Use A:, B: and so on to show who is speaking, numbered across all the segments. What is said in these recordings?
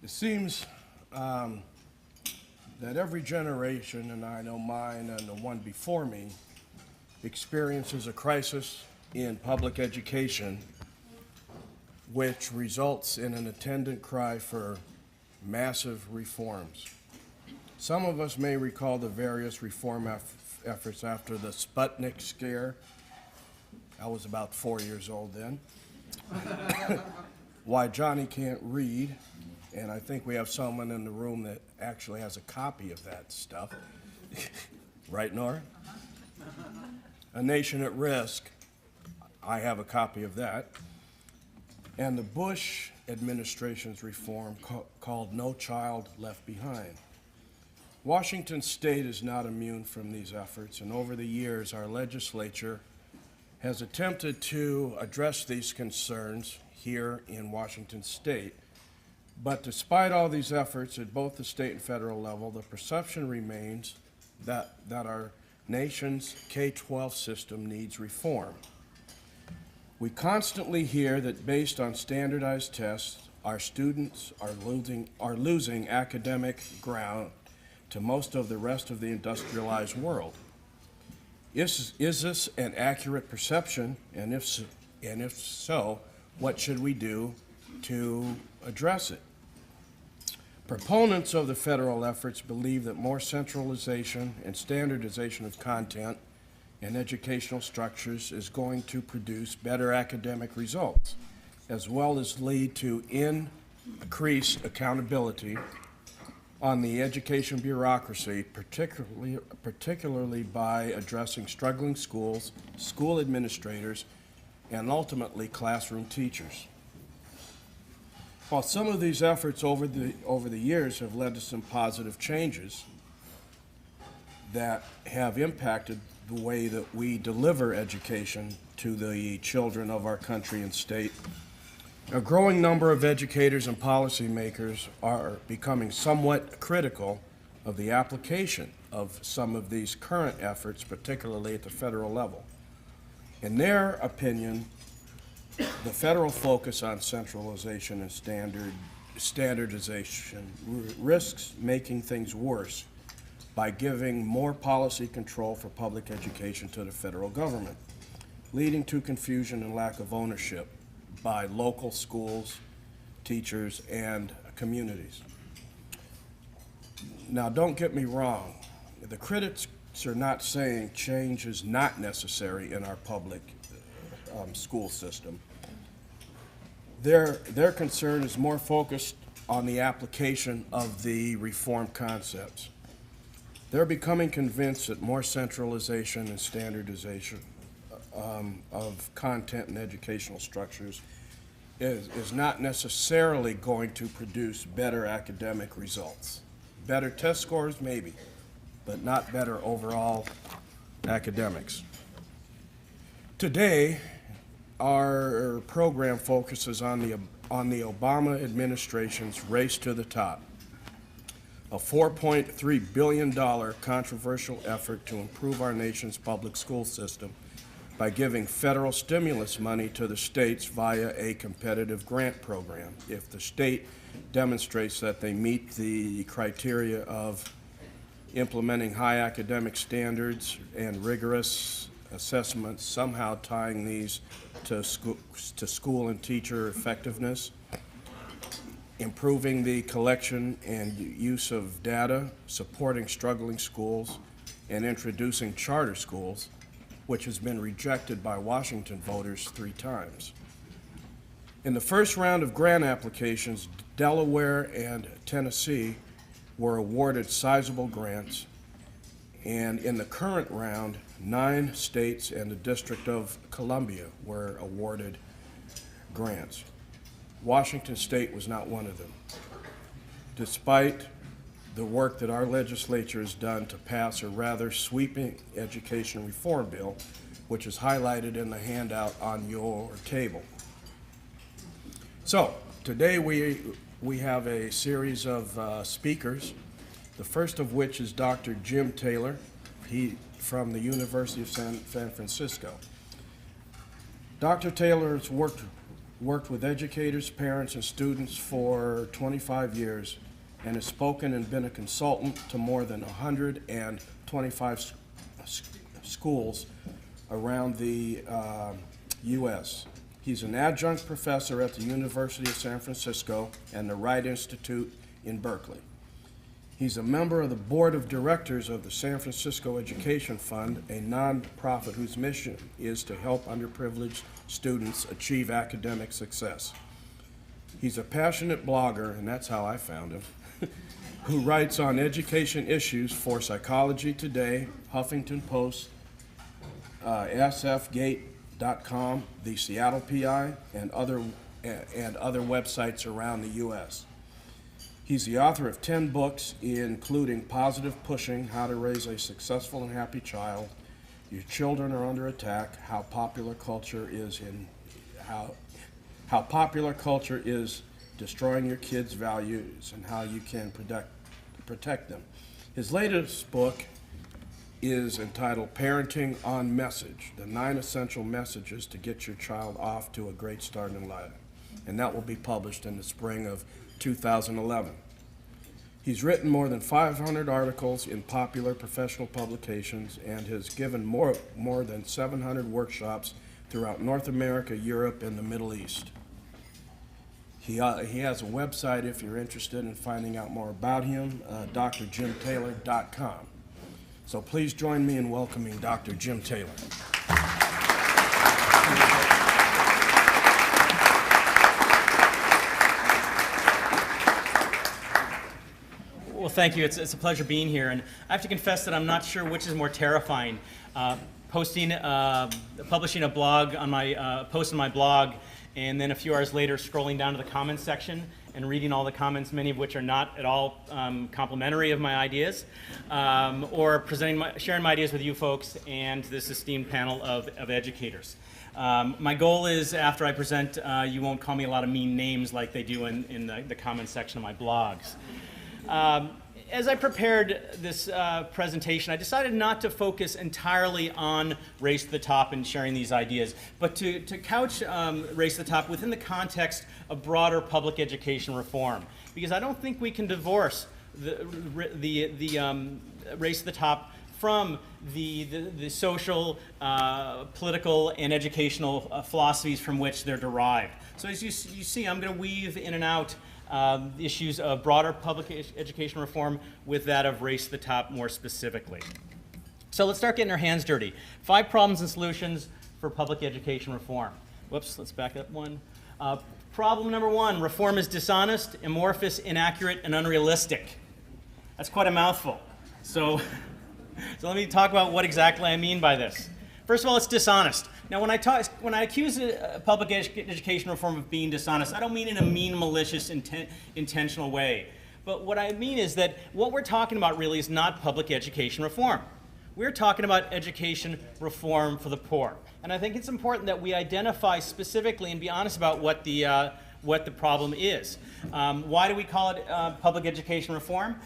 A: It seems that every generation, and I know mine and the one before me, experiences a crisis in public education which results in an attendant cry for massive reforms. Some of us may recall the various reform efforts after the Sputnik scare. I was about 4 years old then. Why Johnny can't read, and I think we have someone in the room that actually has a copy of that stuff. Right, Nora? A Nation at Risk. I have a copy of that. And the Bush administration's reform called No Child Left Behind. Washington State is not immune from these efforts, and over the years, our legislature has attempted to address these concerns here in Washington State. But despite all these efforts at both the state and federal level, the perception remains that our nation's K-12 system needs reform. We constantly hear that based on standardized tests, our students are losing academic ground to most of the rest of the industrialized world. Is this an accurate perception? And if so, what should we do to address it? Proponents of the federal efforts believe that more centralization and standardization of content and educational structures is going to produce better academic results, as well as lead to increased accountability on the education bureaucracy, particularly by addressing struggling schools, school administrators, and ultimately classroom teachers. While some of these efforts over the years have led to some positive changes that have impacted the way that we deliver education to the children of our country and state, a growing number of educators and policymakers are becoming somewhat critical of the application of some of these current efforts, particularly at the federal level. In their opinion, the federal focus on centralization and standardization risks making things worse by giving more policy control for public education to the federal government, leading to confusion and lack of ownership by local schools, teachers, and communities. Now, don't get me wrong. The critics are not saying change is not necessary in our public school system. Their concern is more focused on the application of the reform concepts. They're becoming convinced that more centralization and standardization of content and educational structures is not necessarily going to produce better academic results. Better test scores, maybe, but not better overall academics. Today, our program focuses on the Obama administration's race to the top, a $4.3 billion controversial effort to improve our nation's public school system by giving federal stimulus money to the states via a competitive grant program if the state demonstrates that they meet the criteria of implementing high academic standards and rigorous assessments, somehow tying these to school and teacher effectiveness, improving the collection and use of data, supporting struggling schools, and introducing charter schools, which has been rejected by Washington voters 3 times. In the first round of grant applications, Delaware and Tennessee were awarded sizable grants, and in the current round, 9 states and the District of Columbia were awarded grants. Washington State was not one of them. Despite the work that our legislature has done to pass a rather sweeping education reform bill, which is highlighted in the handout on your table. So, today we have a series of speakers, the first of which is Dr. Jim Taylor. From the University of San Francisco. Dr. Taylor has worked worked with educators, parents, and students for 25 years, and has spoken and been a consultant to more than 125 schools around the U.S. He's an adjunct professor at the University of San Francisco and the Wright Institute in Berkeley. He's a member of the board of directors of the San Francisco Education Fund, a nonprofit whose mission is to help underprivileged students achieve academic success. He's a passionate blogger, and that's how I found him, who writes on education issues for Psychology Today, Huffington Post, sfgate.com, the Seattle PI, and other websites around the U.S. He's the author of 10 books, including Positive Pushing, How to Raise a Successful and Happy Child, Your Children Are Under Attack, How Popular Culture is Destroying Your Kids' Values, and How You Can Protect Them. His latest book is entitled Parenting on Message, the 9 Essential Messages to Get Your Child Off to a Great Start in Life. And that will be published in the spring of 2011. He's written more than 500 articles in popular professional publications and has given more than 700 workshops throughout North America, Europe, and the Middle East. He has a website if you're interested in finding out more about him, drjimtaylor.com. So please join me in welcoming Dr. Jim Taylor.
B: Well, thank you. It's a pleasure being here, and I have to confess that I'm not sure which is more terrifying: publishing a blog on my post on my blog, and then a few hours later scrolling down to the comments section and reading all the comments, many of which are not at all complimentary of my ideas, or sharing my ideas with you folks and this esteemed panel of educators. My goal is, after I present, you won't call me a lot of mean names like they do in the comments section of my blogs. As I prepared this presentation, I decided not to focus entirely on Race to the Top and sharing these ideas, but to couch Race to the Top within the context of broader public education reform, because I don't think we can divorce the Race to the Top from the social, political, and educational philosophies from which they're derived. So as you see, I'm going to weave in and out issues of broader public education reform with that of Race to the Top more specifically. So let's start getting our hands dirty. 5 problems and solutions for public education reform. Whoops, let's back up one. Problem number 1, reform is dishonest, amorphous, inaccurate, and unrealistic. That's quite a mouthful. So let me talk about what exactly I mean by this. First of all, it's dishonest. Now, when I accuse public education reform of being dishonest, I don't mean in a mean, malicious, intentional way. But what I mean is that what we're talking about really is not public education reform. We're talking about education reform for the poor. And I think it's important that we identify specifically and be honest about what the problem is. Why do we call it public education reform?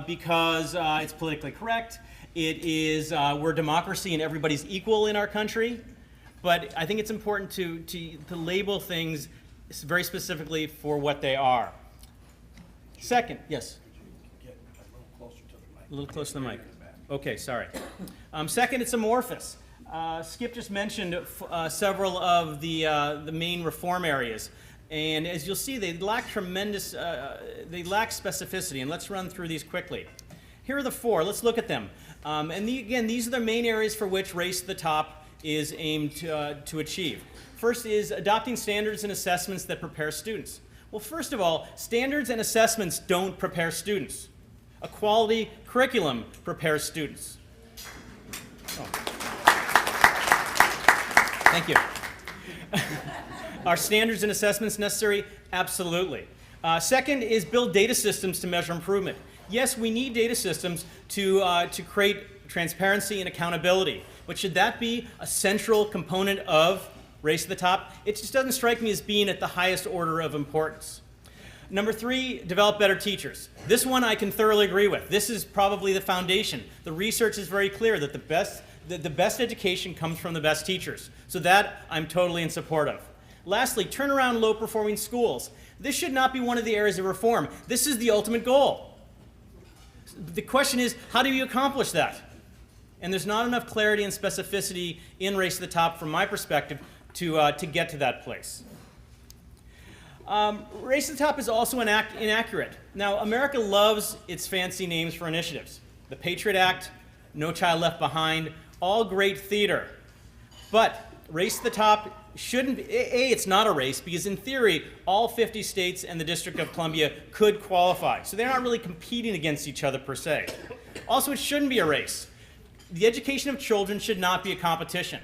B: Because it's politically correct. It is, we're a democracy and everybody's equal in our country. But I think it's important to label things very specifically for what they are. Second, yes?
A: Get a little closer to the mic.
B: A little closer to the mic. Okay, sorry. Second, it's amorphous. Skip just mentioned several of the main reform areas. And as you'll see, they lack specificity. And let's run through these quickly. Here are the 4. Let's look at them. Again, these are the main areas for which Race to the Top is aimed to achieve. First is adopting standards and assessments that prepare students. Well, first of all, standards and assessments don't prepare students. A quality curriculum prepares students. Oh. Thank you. Are standards and assessments necessary? Absolutely. Second is build data systems to measure improvement. Yes, we need data systems to create transparency and accountability. But should that be a central component of Race to the Top? It just doesn't strike me as being at the highest order of importance. Number 3, develop better teachers. This one I can thoroughly agree with. This is probably the foundation. The research is very clear that the best education comes from the best teachers. So that I'm totally in support of. Lastly, turn around low-performing schools. This should not be one of the areas of reform. This is the ultimate goal. The question is, how do you accomplish that? And there's not enough clarity and specificity in Race to the Top, from my perspective, to get to that place. Race to the Top is also inaccurate. Now, America loves its fancy names for initiatives. The Patriot Act, No Child Left Behind, all great theater. But Race to the Top shouldn't be, it's not a race, because in theory, all 50 states and the District of Columbia could qualify. So they're not really competing against each other per se. Also, it shouldn't be a race. The education of children should not be a competition,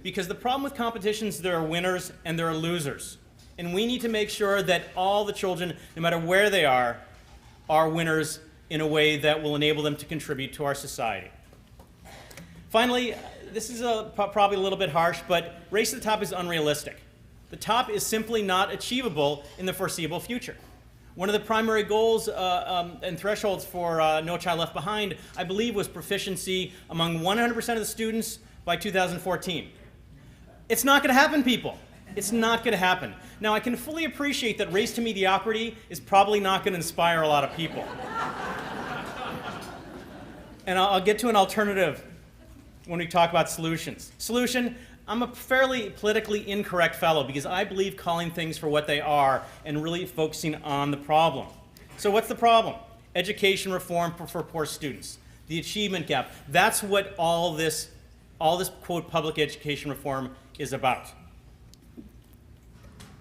B: because the problem with competitions, there are winners and there are losers. And we need to make sure that all the children, no matter where they are winners in a way that will enable them to contribute to our society. Finally, this is probably a little bit harsh, but Race to the Top is unrealistic. The top is simply not achievable in the foreseeable future. One of the primary goals and thresholds for No Child Left Behind, I believe, was proficiency among 100% of the students by 2014. It's not going to happen, people. It's not going to happen. Now, I can fully appreciate that race to mediocrity is probably not going to inspire a lot of people. And I'll get to an alternative when we talk about solutions. Solution, I'm a fairly politically incorrect fellow, because I believe calling things for what they are and really focusing on the problem. So what's the problem? Education reform for poor students. The achievement gap. That's what all this quote public education reform is about.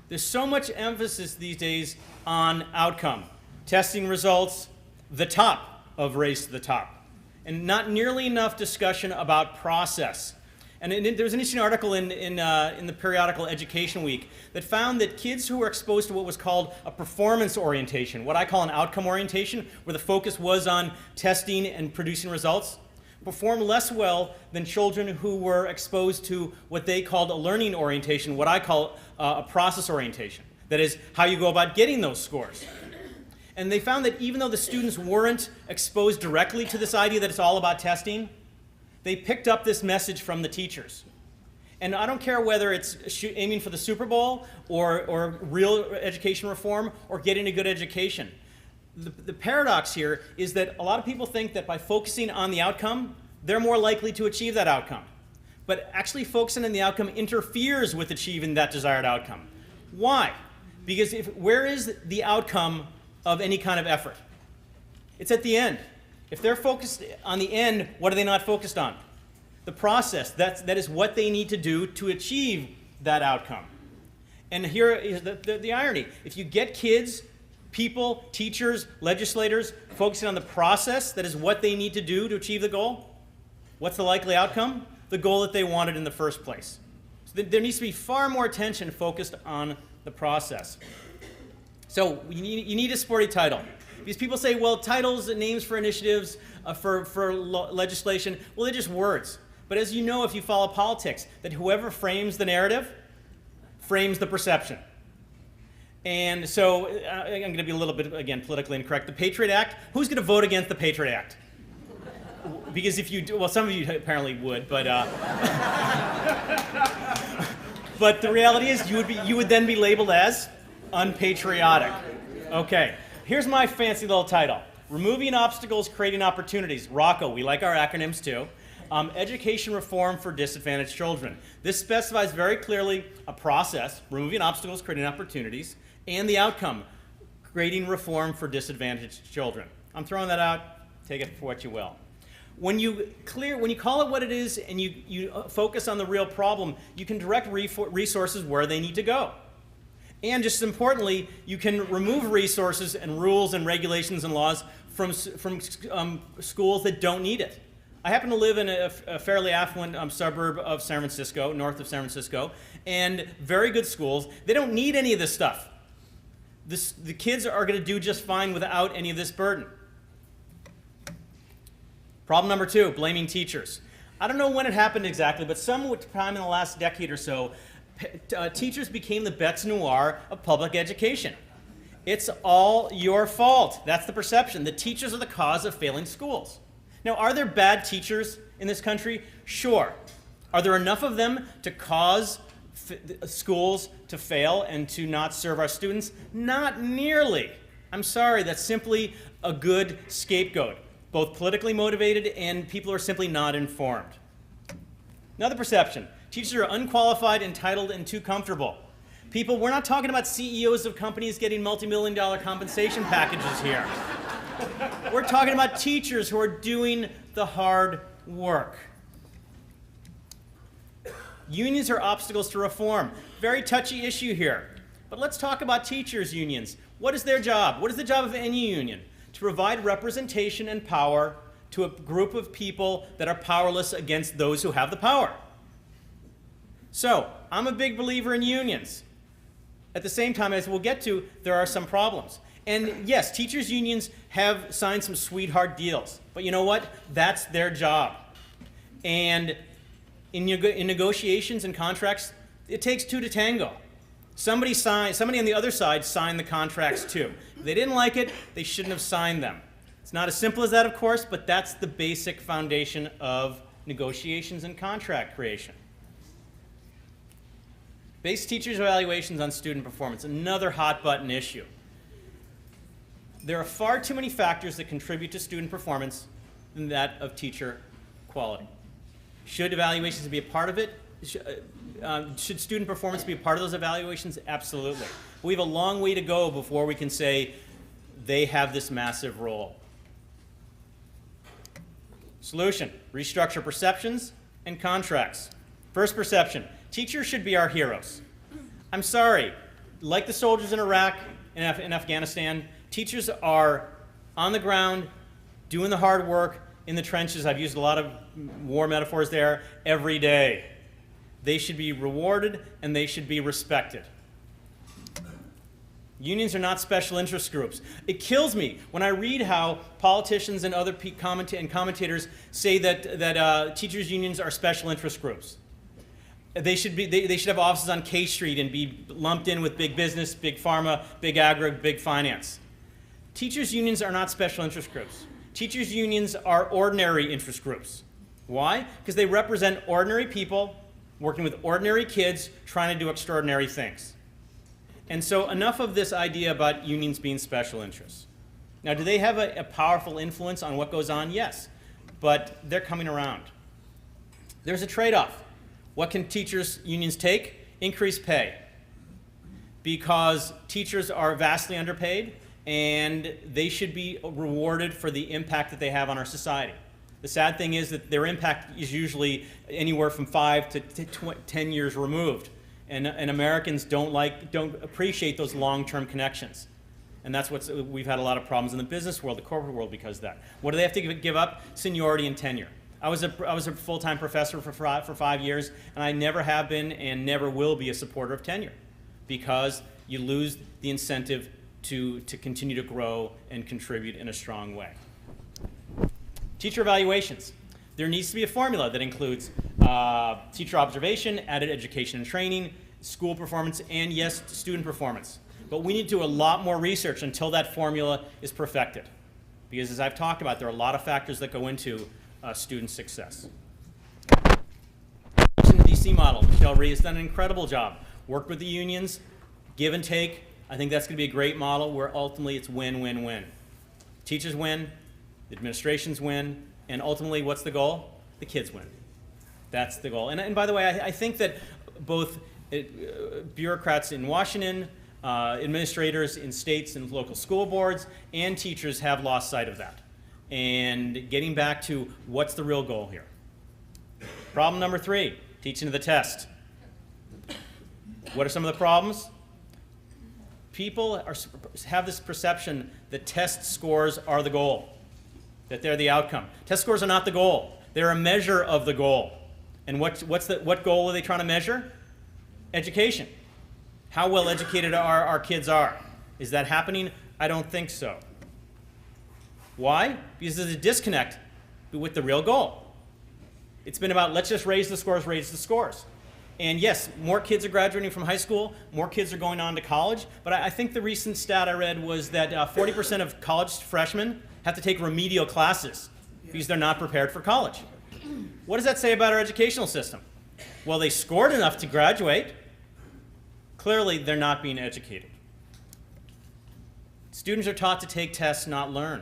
B: There's so much emphasis these days on outcome, testing results, the top of Race to the Top, and not nearly enough discussion about process. And there was an interesting article in the periodical Education Week that found that kids who were exposed to what was called a performance orientation, what I call an outcome orientation, where the focus was on testing and producing results, performed less well than children who were exposed to what they called a learning orientation, what I call a process orientation. That is, how you go about getting those scores. And they found that even though the students weren't exposed directly to this idea that it's all about testing, they picked up this message from the teachers. And I don't care whether it's aiming for the Super Bowl or real education reform or getting a good education. The paradox here is that a lot of people think that by focusing on the outcome, they're more likely to achieve that outcome. But actually focusing on the outcome interferes with achieving that desired outcome. Why? Because where is the outcome of any kind of effort? It's at the end. If they're focused on the end, what are they not focused on? The process. That is what they need to do to achieve that outcome. And here is the irony. If you get kids, people, teachers, legislators focusing on the process, that is what they need to do to achieve the goal, what's the likely outcome? The goal that they wanted in the first place. So there needs to be far more attention focused on the process. So you need a sporty title. Because people say, well, titles and names for initiatives, for legislation, well, they're just words. But as you know, if you follow politics, that whoever frames the narrative frames the perception. And so I'm going to be a little bit, again, politically incorrect. The Patriot Act, who's going to vote against the Patriot Act? Because if you do, well, some of you apparently would, but but the reality is you would then be labeled as unpatriotic. Okay, here's my fancy little title. Removing Obstacles, Creating Opportunities. ROCCO, we like our acronyms too. Education Reform for Disadvantaged Children. This specifies very clearly a process, removing obstacles, creating opportunities, and the outcome, creating reform for disadvantaged children. I'm throwing that out, take it for what you will. When you call it what it is and you focus on the real problem, you can direct resources where they need to go. And just as importantly, you can remove resources and rules and regulations and laws from schools that don't need it. I happen to live in a fairly affluent suburb of San Francisco, north of San Francisco, and very good schools. They don't need any of this stuff. The kids are going to do just fine without any of this burden. Problem number 2, blaming teachers. I don't know when it happened exactly, but sometime in the last decade or so, teachers became the bêtes noires of public education. It's all your fault. That's the perception. The teachers are the cause of failing schools. Now, are there bad teachers in this country? Sure. Are there enough of them to cause schools to fail and to not serve our students? Not nearly. I'm sorry, that's simply a good scapegoat, both politically motivated and people who are simply not informed. Another perception: teachers are unqualified, entitled, and too comfortable. People, we're not talking about CEOs of companies getting multi-million-dollar compensation packages here. We're talking about teachers who are doing the hard work. Unions are obstacles to reform. Very touchy issue here. But let's talk about teachers' unions. What is their job? What is the job of any union? To provide representation and power to a group of people that are powerless against those who have the power. So, I'm a big believer in unions. At the same time, as we'll get to, there are some problems. And yes, teachers' unions have signed some sweetheart deals. But you know what? That's their job. And in negotiations and contracts, it takes two to tango. Somebody on the other side signed the contracts too. If they didn't like it, they shouldn't have signed them. It's not as simple as that, of course, but that's the basic foundation of negotiations and contract creation. Base teachers' evaluations on student performance, another hot button issue. There are far too many factors that contribute to student performance than that of teacher quality. Should evaluations be a part of it? Should student performance be a part of those evaluations? Absolutely. We have a long way to go before we can say they have this massive role. Solution: restructure perceptions and contracts. First perception: teachers should be our heroes. I'm sorry, like the soldiers in Iraq and in Afghanistan, teachers are on the ground, doing the hard work in the trenches. I've used a lot of war metaphors there every day. They should be rewarded and they should be respected. Unions are not special interest groups. It kills me when I read how politicians and other commentators say that teachers' unions are special interest groups. They should have offices on K Street and be lumped in with big business, big pharma, big agri, big finance. Teachers' unions are not special interest groups. Teachers' unions are ordinary interest groups. Why? Because they represent ordinary people working with ordinary kids trying to do extraordinary things. And so enough of this idea about unions being special interests. Now, do they have a powerful influence on what goes on? Yes, but they're coming around. There's a trade-off. What can teachers' unions take? Increased pay. Because teachers are vastly underpaid and they should be rewarded for the impact that they have on our society. The sad thing is that their impact is usually anywhere from 5 to 10 years removed. And Americans don't appreciate those long-term connections. And that's we've had a lot of problems in the business world, the corporate world, because of that. What do they have to give up? Seniority and tenure. I was a full-time professor for 5 years, and I never have been and never will be a supporter of tenure, because you lose the incentive to continue to grow and contribute in a strong way. Teacher evaluations. There needs to be a formula that includes teacher observation, added education and training, school performance, and yes, student performance. But we need to do a lot more research until that formula is perfected. Because as I've talked about, there are a lot of factors that go into student success. In the DC model, Michelle Rhee has done an incredible job. Worked with the unions, give and take. I think that's going to be a great model where ultimately it's win-win-win. Teachers win, the administrations win, and ultimately what's the goal? The kids win. That's the goal. And by the way, I think that both bureaucrats in Washington, administrators in states and local school boards, and teachers have lost sight of that. And getting back to what's the real goal here. Problem number 3, teaching to the test. What are some of the problems? People have this perception that test scores are the goal, that they're the outcome. Test scores are not the goal. They're a measure of the goal. And what goal are they trying to measure? Education. How well educated our kids are. Is that happening? I don't think so. Why? Because there's a disconnect with the real goal. It's been about, let's just raise the scores. And yes, more kids are graduating from high school, more kids are going on to college, but I think the recent stat I read was that 40% of college freshmen have to take remedial classes because they're not prepared for college. What does that say about our educational system? Well, they scored enough to graduate, Clearly, they're not being educated. Students are taught to take tests, not learn.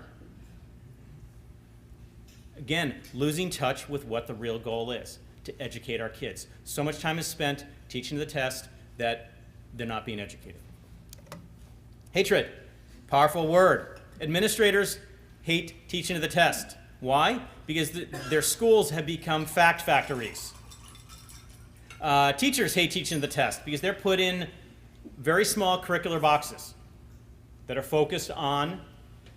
B: Again, losing touch with what the real goal is, to educate our kids. So much time is spent teaching the test that they're not being educated. Hatred, powerful word. Administrators hate teaching to the test. Why? Because their schools have become fact factories. Teachers hate teaching to the test because they're put in very small curricular boxes that are focused on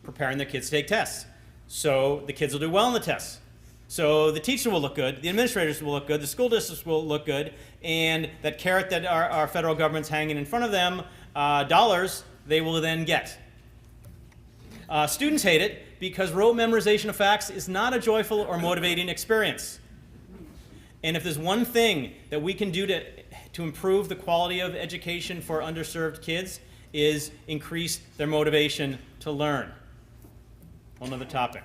B: preparing their kids to take tests. So the kids will do well in the tests. So the teacher will look good, the administrators will look good, the school districts will look good, and that carrot that our federal government's hanging in front of them, dollars, they will then get. Students hate it because rote memorization of facts is not a joyful or motivating experience. And if there's one thing that we can do to improve the quality of education for underserved kids is increase their motivation to learn. Whole nother topic.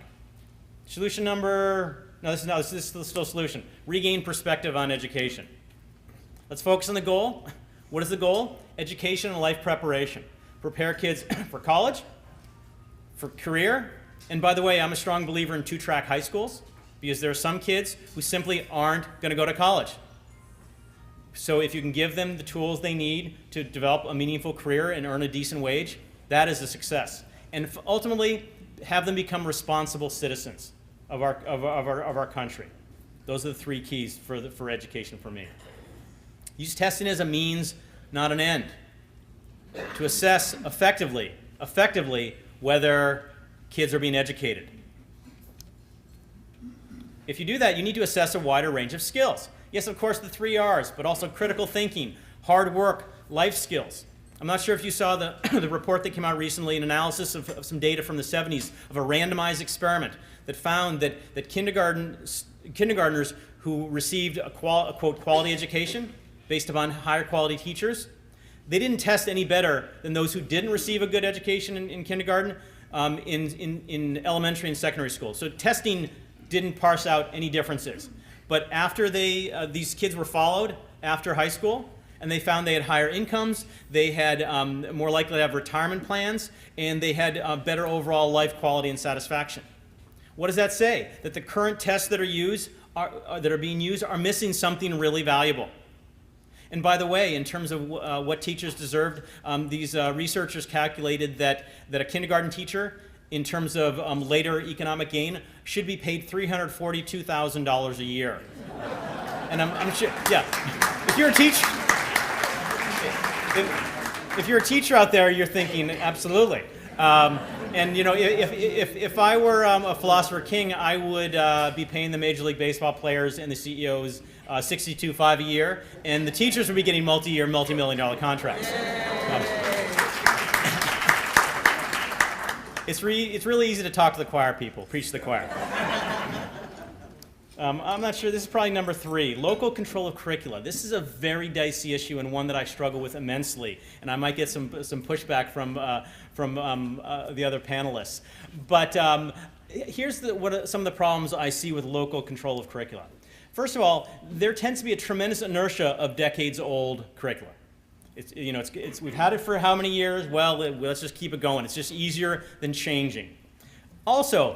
B: Solution number, no, this is still solution. Regain perspective on education. Let's focus on the goal. What is the goal? Education and life preparation. Prepare kids for college, for career, and by the way, I'm a strong believer in two-track high schools because there are some kids who simply aren't going to go to college. So if you can give them the tools they need to develop a meaningful career and earn a decent wage, that is a success. And ultimately, have them become responsible citizens of our country. Those are the three keys for education for me. Use testing as a means, not an end, to assess effectively whether kids are being educated. If you do that, you need to assess a wider range of skills. Yes, of course, the 3 R's, but also critical thinking, hard work, life skills. I'm not sure if you saw the report that came out recently, an analysis of some data from the 70s of a randomized experiment that found that kindergartners who received a quote, quality education based upon higher quality teachers, they didn't test any better than those who didn't receive a good education in kindergarten in elementary and secondary school. So testing didn't parse out any differences. But after these kids were followed after high school, and they found they had higher incomes, they had more likely to have retirement plans, and they had better overall life quality and satisfaction. What does that say? That the current tests that are being used are missing something really valuable. And by the way, in terms of what teachers deserved, these researchers calculated that a kindergarten teacher, in terms of later economic gain, should be paid $342,000 a year. And I'm sure, yeah, if you're a teacher, if you're a teacher out there, you're thinking, absolutely. And you know, if I were a philosopher king, I would be paying the Major League Baseball players and the CEOs $62.5 a year, and the teachers would be getting multi-year, multi-million-dollar contracts. It's really easy to talk to the choir people, preach to the choir. I'm not sure, this is probably number 3, local control of curricula. This is a very dicey issue and one that I struggle with immensely, and I might get some pushback from the other panelists. But here's some of the problems I see with local control of curricula. First of all, there tends to be a tremendous inertia of decades-old curricula. We've had it for how many years? Well, let's just keep it going. It's just easier than changing. Also,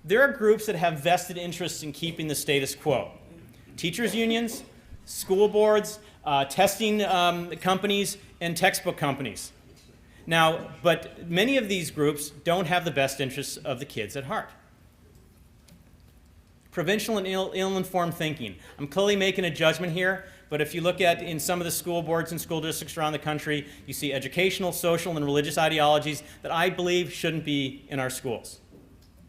B: there are groups that have vested interests in keeping the status quo. Teachers' unions, school boards, testing companies, and textbook companies. Now, but many of these groups don't have the best interests of the kids at heart. Provincial and ill-informed thinking. I'm clearly making a judgment here, but if you look at in some of the school boards and school districts around the country, you see educational, social, and religious ideologies that I believe shouldn't be in our schools.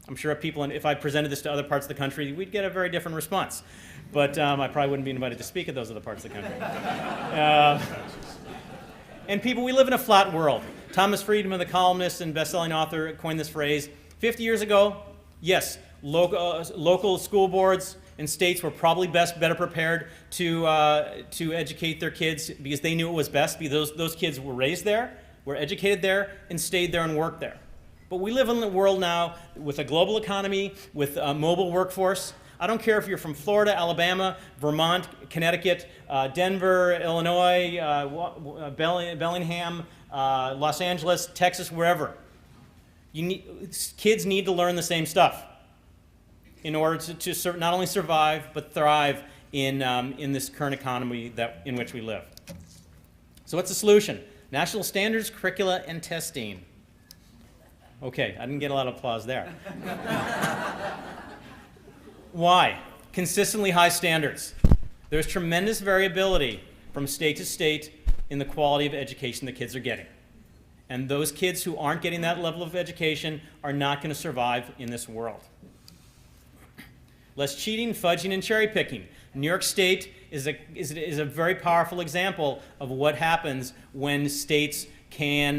B: I'm sure if I presented this to other parts of the country, we'd get a very different response. But I probably wouldn't be invited to speak at those other parts of the country. And people, we live in a flat world. Thomas Friedman, the columnist and best-selling author, coined this phrase. 50 years ago, yes, local school boards and states were probably better prepared to educate their kids because they knew it was best, because those kids were raised there, were educated there, and stayed there and worked there. But we live in a world now with a global economy, with a mobile workforce, I don't care if you're from Florida, Alabama, Vermont, Connecticut, Denver, Illinois, Bellingham, Los Angeles, Texas, wherever. Kids need to learn the same stuff in order to not only survive, but thrive in this current economy in which we live. So what's the solution? National standards, curricula, and testing. Okay, I didn't get a lot of applause there. Why? Consistently high standards. There's tremendous variability from state to state in the quality of education the kids are getting. And those kids who aren't getting that level of education are not going to survive in this world. Less cheating, fudging, and cherry picking. New York State is a very powerful example of what happens when states can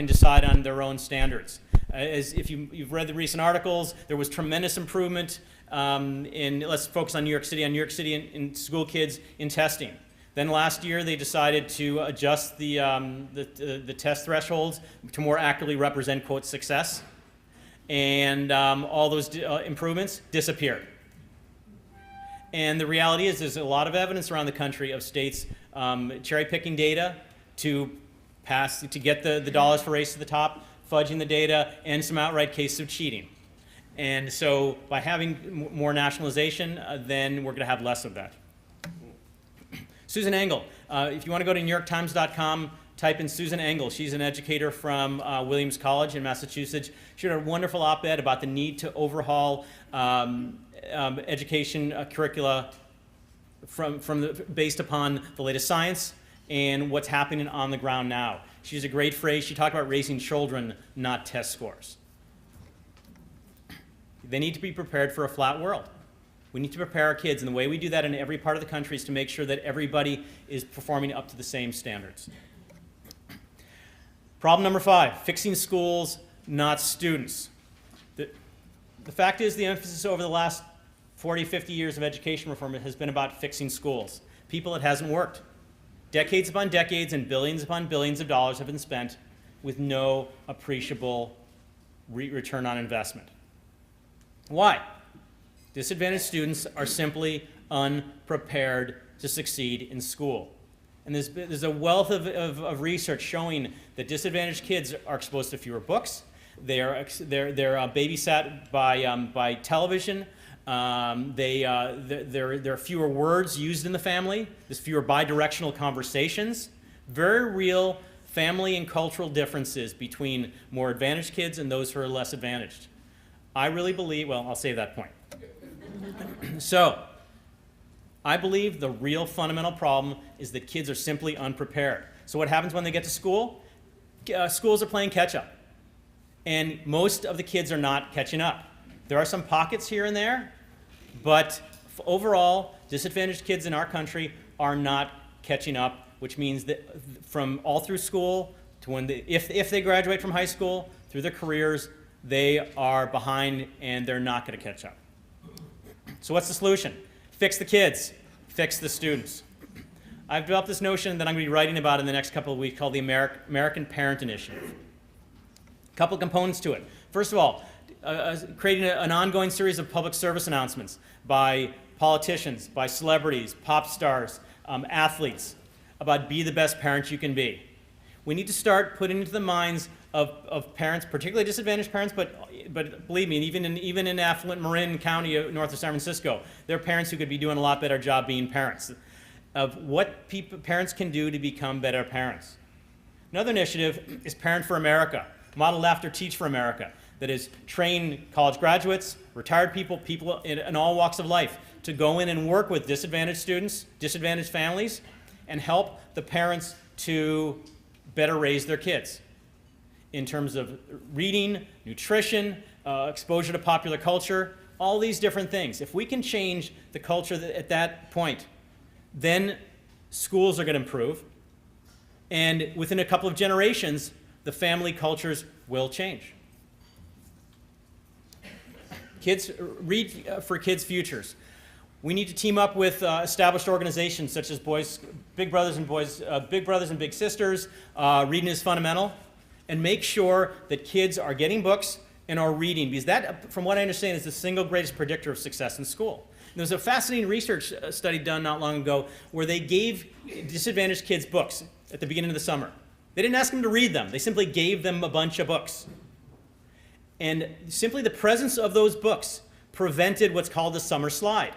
B: decide on their own standards. If you've read the recent articles, there was tremendous improvement let's focus on New York City in school kids in testing. Then last year they decided to adjust the test thresholds to more accurately represent, quote, success. And all those improvements disappeared. And the reality is there's a lot of evidence around the country of states cherry-picking data to get the dollars for race to the top, fudging the data, and some outright cases of cheating. And so by having more nationalization, then we're going to have less of that. Susan Engel. If you want to go to NewYorkTimes.com, type in Susan Engel. She's an educator from Williams College in Massachusetts. She wrote a wonderful op-ed about the need to overhaul education curricula based upon the latest science and what's happening on the ground now. She used a great phrase. She talked about raising children, not test scores. They need to be prepared for a flat world. We need to prepare our kids, and the way we do that in every part of the country is to make sure that everybody is performing up to the same standards. Problem number 5, fixing schools, not students. The fact is the emphasis over the last 40, 50 years of education reform has been about fixing schools. People, it hasn't worked. Decades upon decades and billions upon billions of dollars have been spent with no appreciable return on investment. Why? Disadvantaged students are simply unprepared to succeed in school. And there's a wealth of research showing that disadvantaged kids are exposed to fewer books. They're babysat by television. There are fewer words used in the family. There's fewer bi-directional conversations. Very real family and cultural differences between more advantaged kids and those who are less advantaged. I really believe, well, I'll save that point. So, I believe the real fundamental problem is that kids are simply unprepared. So what happens when they get to school? Schools are playing catch-up. And most of the kids are not catching up. There are some pockets here and there, but overall, disadvantaged kids in our country are not catching up, which means that from all through school to when if they graduate from high school, through their careers, they are behind and they're not going to catch up. So what's the solution? Fix the kids, fix the students. I've developed this notion that I'm going to be writing about in the next couple of weeks called the American Parent Initiative. A couple components to it. First of all, creating an ongoing series of public service announcements by politicians, by celebrities, pop stars, athletes, about be the best parent you can be. We need to start putting into the minds of parents, particularly disadvantaged parents, but believe me, even in affluent Marin County north of San Francisco, there are parents who could be doing a lot better job being parents, of what parents can do to become better parents. Another initiative is Parent for America, modeled after Teach for America, that is train college graduates, retired people in all walks of life to go in and work with disadvantaged students, disadvantaged families, and help the parents to better raise their kids in terms of reading, nutrition, exposure to popular culture, all these different things. If we can change the culture at that point, then schools are going to improve. And within a couple of generations, the family cultures will change. Kids, read for kids' futures. We need to team up with established organizations such as Big Brothers and Big Sisters, Reading is Fundamental, and make sure that kids are getting books, and our reading, because that, from what I understand, is the single greatest predictor of success in school. There was a fascinating research study done not long ago where they gave disadvantaged kids books at the beginning of the summer. They didn't ask them to read them. They simply gave them a bunch of books. And simply the presence of those books prevented what's called the summer slide,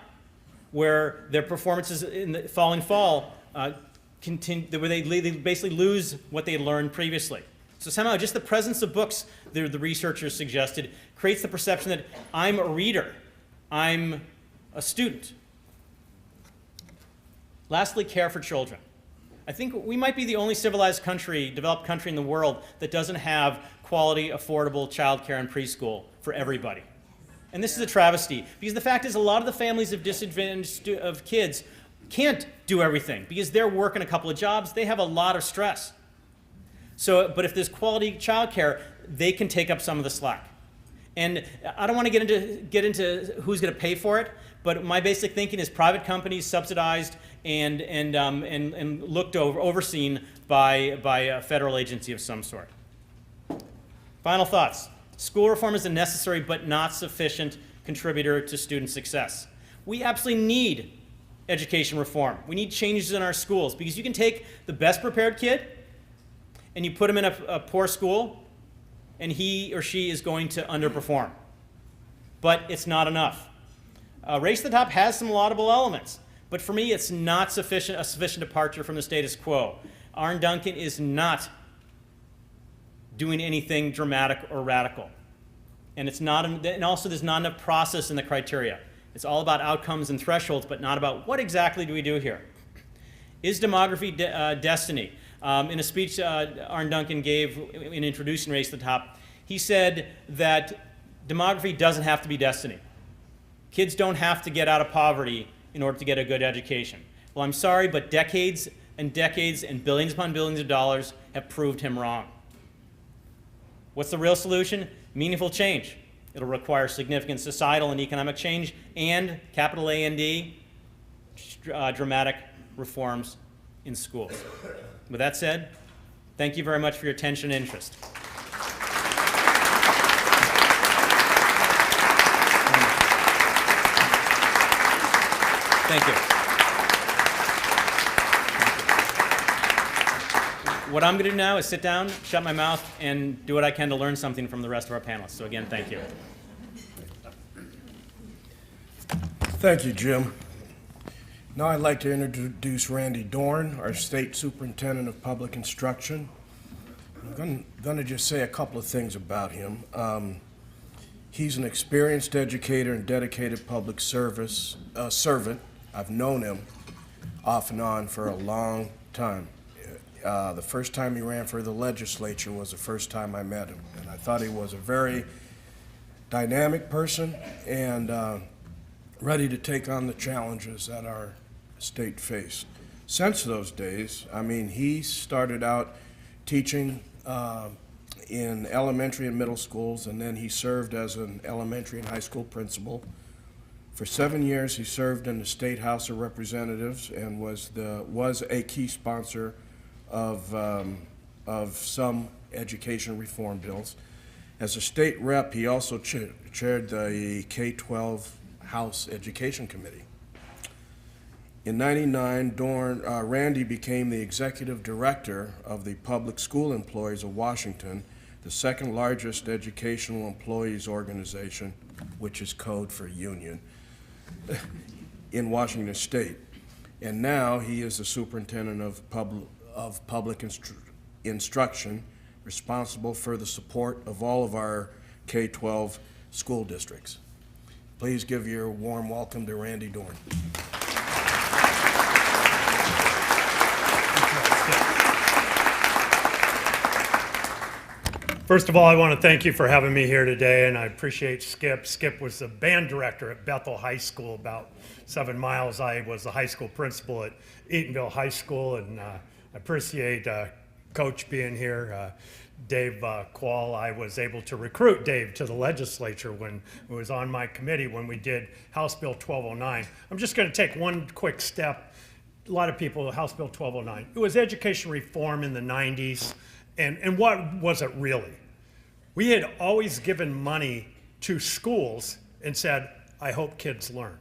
B: where their performances in the following fall continue, where they basically lose what they had learned previously. So somehow just the presence of books, the researchers suggested, creates the perception that I'm a reader, I'm a student. Lastly, care for children. I think we might be the only civilized country, developed country in the world that doesn't have quality, affordable childcare and preschool for everybody. And this is a travesty, because the fact is a lot of the families of disadvantaged of kids can't do everything because they're working a couple of jobs, they have a lot of stress. So, but if there's quality childcare, they can take up some of the slack. And I don't want to get into who's going to pay for it, but my basic thinking is private companies subsidized and looked over, overseen by a federal agency of some sort. Final thoughts. School reform is a necessary but not sufficient contributor to student success. We absolutely need education reform. We need changes in our schools, because you can take the best prepared kid and you put him in a poor school and he or she is going to underperform. But it's not enough. Race to the Top has some laudable elements, but for me it's not a sufficient departure from the status quo. Arne Duncan is not doing anything dramatic or radical. And it's not, and also there's not enough process in the criteria. It's all about outcomes and thresholds, but not about what exactly do we do here. Is demography destiny? In a speech Arne Duncan gave in introducing Race to the Top, he said that demography doesn't have to be destiny. Kids don't have to get out of poverty in order to get a good education. Well, I'm sorry, but decades and decades and billions upon billions of dollars have proved him wrong. What's the real solution? Meaningful change. It'll require significant societal and economic change and, capital A&D, dramatic reforms in schools. With that said, thank you very much for your attention and interest. Thank you. What I'm going to do now is sit down, shut my mouth, and do what I can to learn something from the rest of our panelists. So again, thank you.
A: Thank you, Jim. Now I'd like to introduce Randy Dorn, our State Superintendent of Public Instruction. I'm going to just say a couple of things about him. He's an experienced educator and dedicated public service servant. I've known him off and on for a long time. The first time he ran for the legislature was the first time I met him, and I thought he was a very dynamic person and ready to take on the challenges that our state faced. Since those days, I mean, he started out teaching in elementary and middle schools, and then he served as an elementary and high school principal. For 7 years, he served in the State House of Representatives and was a key sponsor of some education reform bills. As a state rep, he also chaired the K-12 House Education Committee. In '99, Randy became the executive director of the Public School Employees of Washington, the second largest educational employees organization, which is code for union, in Washington State. And now he is the superintendent of public instruction, responsible for the support of all of our K-12 school districts. Please give your warm welcome to Randy Dorn.
C: First of all, I want to thank you for having me here today, and I appreciate Skip. Skip was the band director at Bethel High School, about 7 miles. I was the high school principal at Eatonville High School, and I appreciate Coach being here. Dave Quall, I was able to recruit Dave to the legislature when it was on my committee when we did House Bill 1209. I'm just going to take one quick step. A lot of people, House Bill 1209. It was education reform in the 90s. And what was it really? We had always given money to schools and said, I hope kids learn.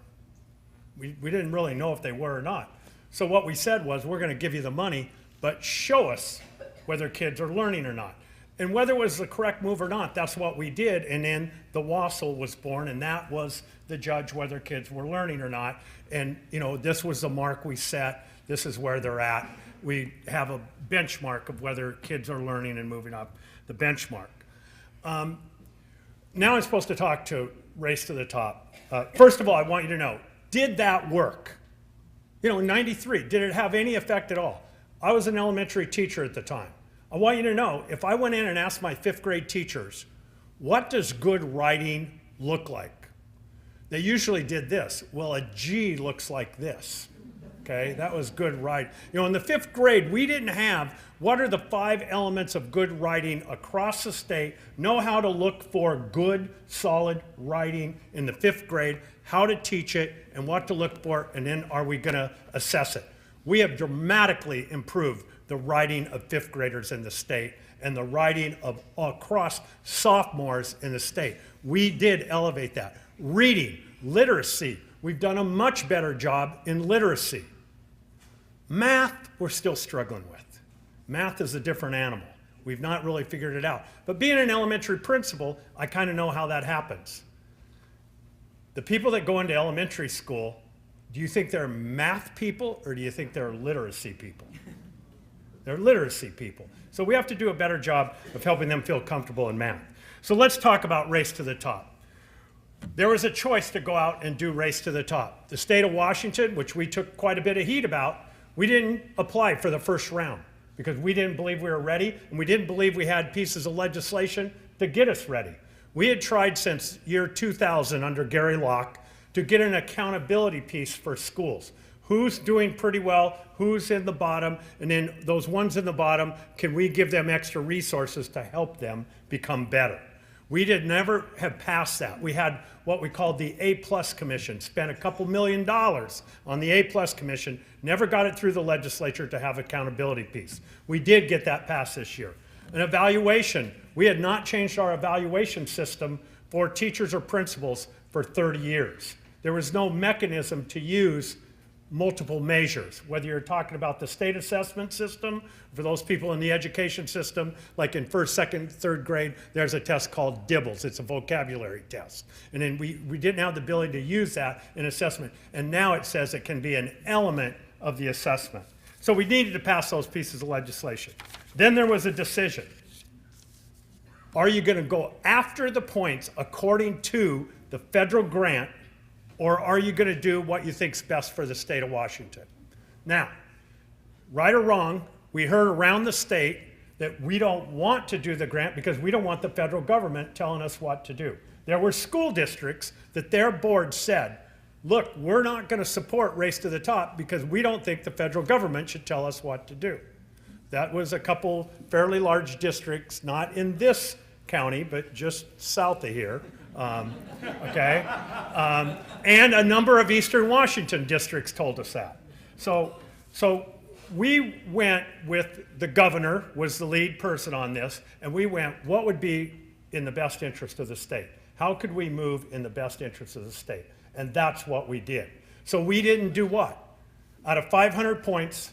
C: We didn't really know if they were or not. So what we said was, we're going to give you the money, but show us whether kids are learning or not. And whether it was the correct move or not, that's what we did. And then the WASL was born, and that was the judge whether kids were learning or not. And this was the mark we set. This is where they're at. We have a benchmark of whether kids are learning and moving up the benchmark. Now I'm supposed to talk to Race to the Top. First of all, I want you to know, did that work? In 93, did it have any effect at all? I was an elementary teacher at the time. I want you to know, if I went in and asked my 5th grade teachers, what does good writing look like? They usually did this. Well, a G looks like this. Okay, that was good writing. In the 5th grade, we didn't have what are the 5 elements of good writing across the state, know how to look for good, solid writing in the 5th grade, how to teach it, and what to look for, and then are we going to assess it. We have dramatically improved the writing of 5th graders in the state and the writing of across sophomores in the state. We did elevate that. Reading, literacy, we've done a much better job in literacy. Math, we're still struggling with. Math is a different animal. We've not really figured it out. But being an elementary principal, I kind of know how that happens. The people that go into elementary school, do you think they're math people or do you think they're literacy people? They're literacy people. So we have to do a better job of helping them feel comfortable in math. So let's talk about Race to the Top. There was a choice to go out and do Race to the Top. The state of Washington, which we took quite a bit of heat about, we didn't apply for the first round because we didn't believe we were ready, and we didn't believe we had pieces of legislation to get us ready. We had tried since year 2000 under Gary Locke to get an accountability piece for schools. Who's doing pretty well, who's in the bottom, and then those ones in the bottom, can we give them extra resources to help them become better? We did never have passed that. We had what we called the A-plus commission, spent a couple $1 million on the A-plus commission, never got it through the legislature to have accountability piece. We did get that passed this year. An evaluation, we had not changed our evaluation system for teachers or principals for 30 years. There was no mechanism to use multiple measures, whether you're talking about the state assessment system, for those people in the education system, like in 1st, 2nd, 3rd grade, there's a test called DIBELS. It's a vocabulary test. And then we didn't have the ability to use that in assessment. And now it says it can be an element of the assessment. So we needed to pass those pieces of legislation. Then there was a decision. Are you going to go after the points according to the federal grant, or are you going to do what you think's best for the state of Washington? Now, right or wrong, we heard around the state that we don't want to do the grant because we don't want the federal government telling us what to do. There were school districts that their board said, look, we're not going to support Race to the Top because we don't think the federal government should tell us what to do. That was a couple fairly large districts, not in this county, but just south of here. Okay? And a number of Eastern Washington districts told us that. So we went with the governor, was the lead person on this, and we went, what would be in the best interest of the state? How could we move in the best interest of the state? And that's what we did. So we didn't do what? Out of 500 points,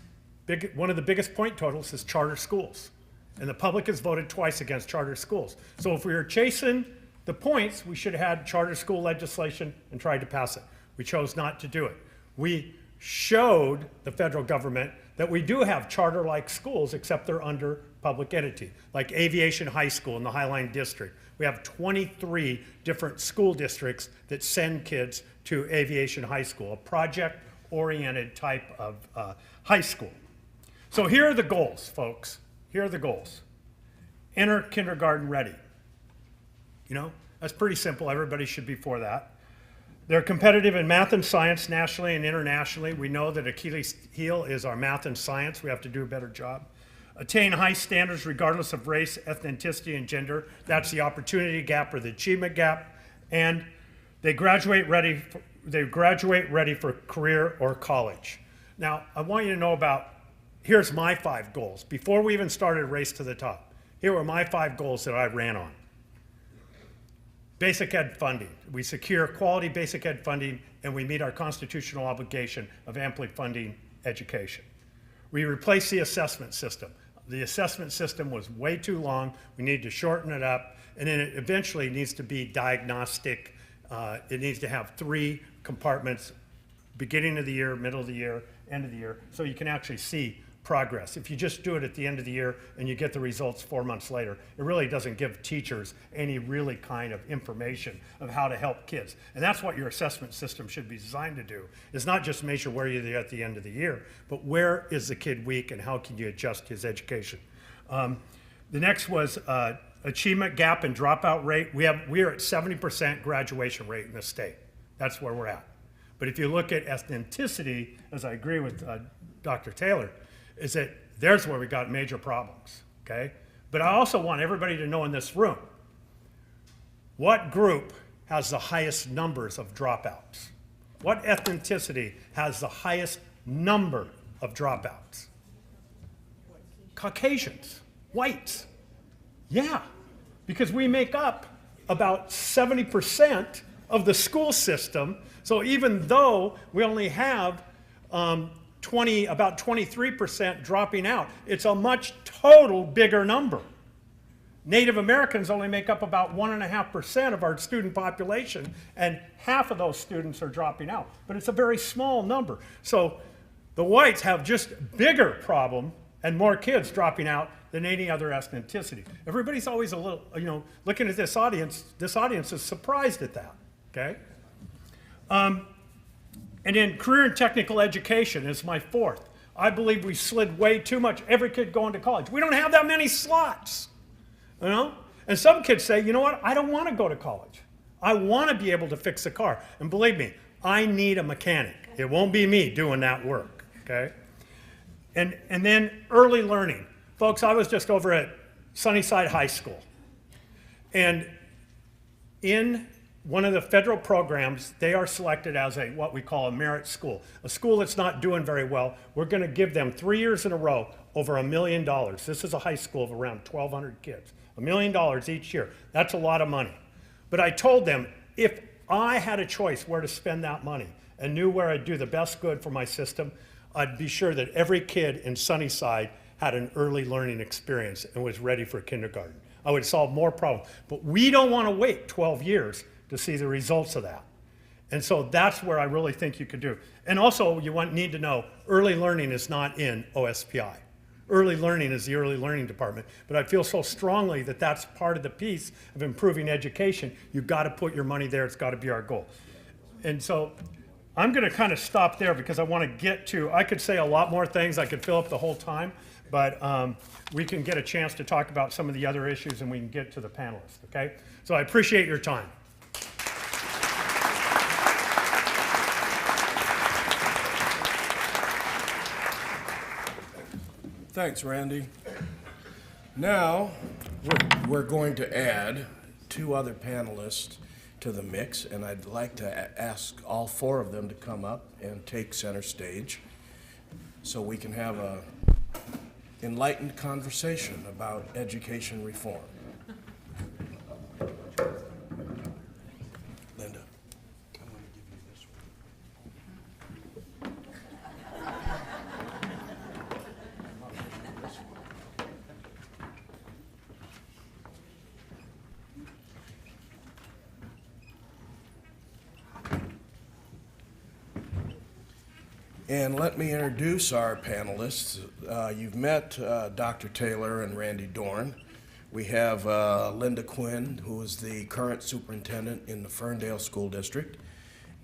C: one of the biggest point totals is charter schools. And the public has voted twice against charter schools. So if we were chasing the points, we should have had charter school legislation and tried to pass it. We chose not to do it. We showed the federal government that we do have charter-like schools, except they're under public entity, like Aviation High School in the Highline District. We have 23 different school districts that send kids to Aviation High School, a project-oriented type of high school. So here are the goals, folks. Here are the goals. Enter kindergarten ready. You know, that's pretty simple. Everybody should be for that. They're competitive in math and science nationally and internationally. We know that Achilles' heel is our math and science. We have to do a better job. Attain high standards regardless of race, ethnicity, and gender. That's the opportunity gap or the achievement gap. And they graduate ready for career or college. Now, I want you to know about, here's my 5 goals. Before we even started Race to the Top, here were my 5 goals that I ran on. basic ed funding. We secure quality basic ed funding, and we meet our constitutional obligation of amply funding education. We replace the assessment system. The assessment system was way too long. We need to shorten it up, and then it eventually needs to be diagnostic. It needs to have 3 compartments, beginning of the year, middle of the year, end of the year, so you can actually see progress. If you just do it at the end of the year and you get the results 4 months later, it really doesn't give teachers any really kind of information of how to help kids. And that's what your assessment system should be designed to do, is not just measure where you're at the end of the year, but where is the kid weak and how can you adjust his education. The next was achievement gap and dropout rate. We are at 70% graduation rate in the state. That's where we're at. But if you look at ethnicity, as I agree with Dr. Taylor, is that there's where we got major problems, okay? But I also want everybody to know in this room, what group has the highest numbers of dropouts? What ethnicity has the highest number of dropouts? Caucasians, whites. Yeah, because we make up about 70% of the school system. So even though we only have about 23% dropping out, it's a much total bigger number. Native Americans only make up about 1.5% of our student population, and half of those students are dropping out. But it's a very small number. So the whites have just bigger problem and more kids dropping out than any other ethnicity. Everybody's always a little, looking at this audience is surprised at that, okay? And then career and technical education is my 4th. I believe we slid way too much, every kid going to college. We don't have that many slots, And some kids say, you know what, I don't want to go to college. I want to be able to fix a car. And believe me, I need a mechanic. It won't be me doing that work, okay? And then early learning. Folks, I was just over at Sunnyside High School. And in one of the federal programs, they are selected as what we call a merit school. A school that's not doing very well, we're going to give them 3 years in a row over $1 million. This is a high school of around 1,200 kids. $1 million each year. That's a lot of money. But I told them, if I had a choice where to spend that money and knew where I'd do the best good for my system, I'd be sure that every kid in Sunnyside had an early learning experience and was ready for kindergarten. I would solve more problems. But we don't want to wait 12 years to see the results of that. And so that's where I really think you could do. And also you need to know, early learning is not in OSPI. Early learning is the early learning department. But I feel so strongly that that's part of the piece of improving education. You've got to put your money there. It's got to be our goal. And so I'm going to kind of stop there because I want to I could say a lot more things. I could fill up the whole time. But we can get a chance to talk about some of the other issues and we can get to the panelists, okay? So I appreciate your time.
A: Thanks, Randy. Now, we're going to add 2 other panelists to the mix, and I'd like to ask all 4 of them to come up and take center stage so we can have a enlightened conversation about education reform. Linda. I'm going to give you this And let me introduce our panelists. You've met Dr. Taylor and Randy Dorn. We have Linda Quinn, who is the current superintendent in the Ferndale School District,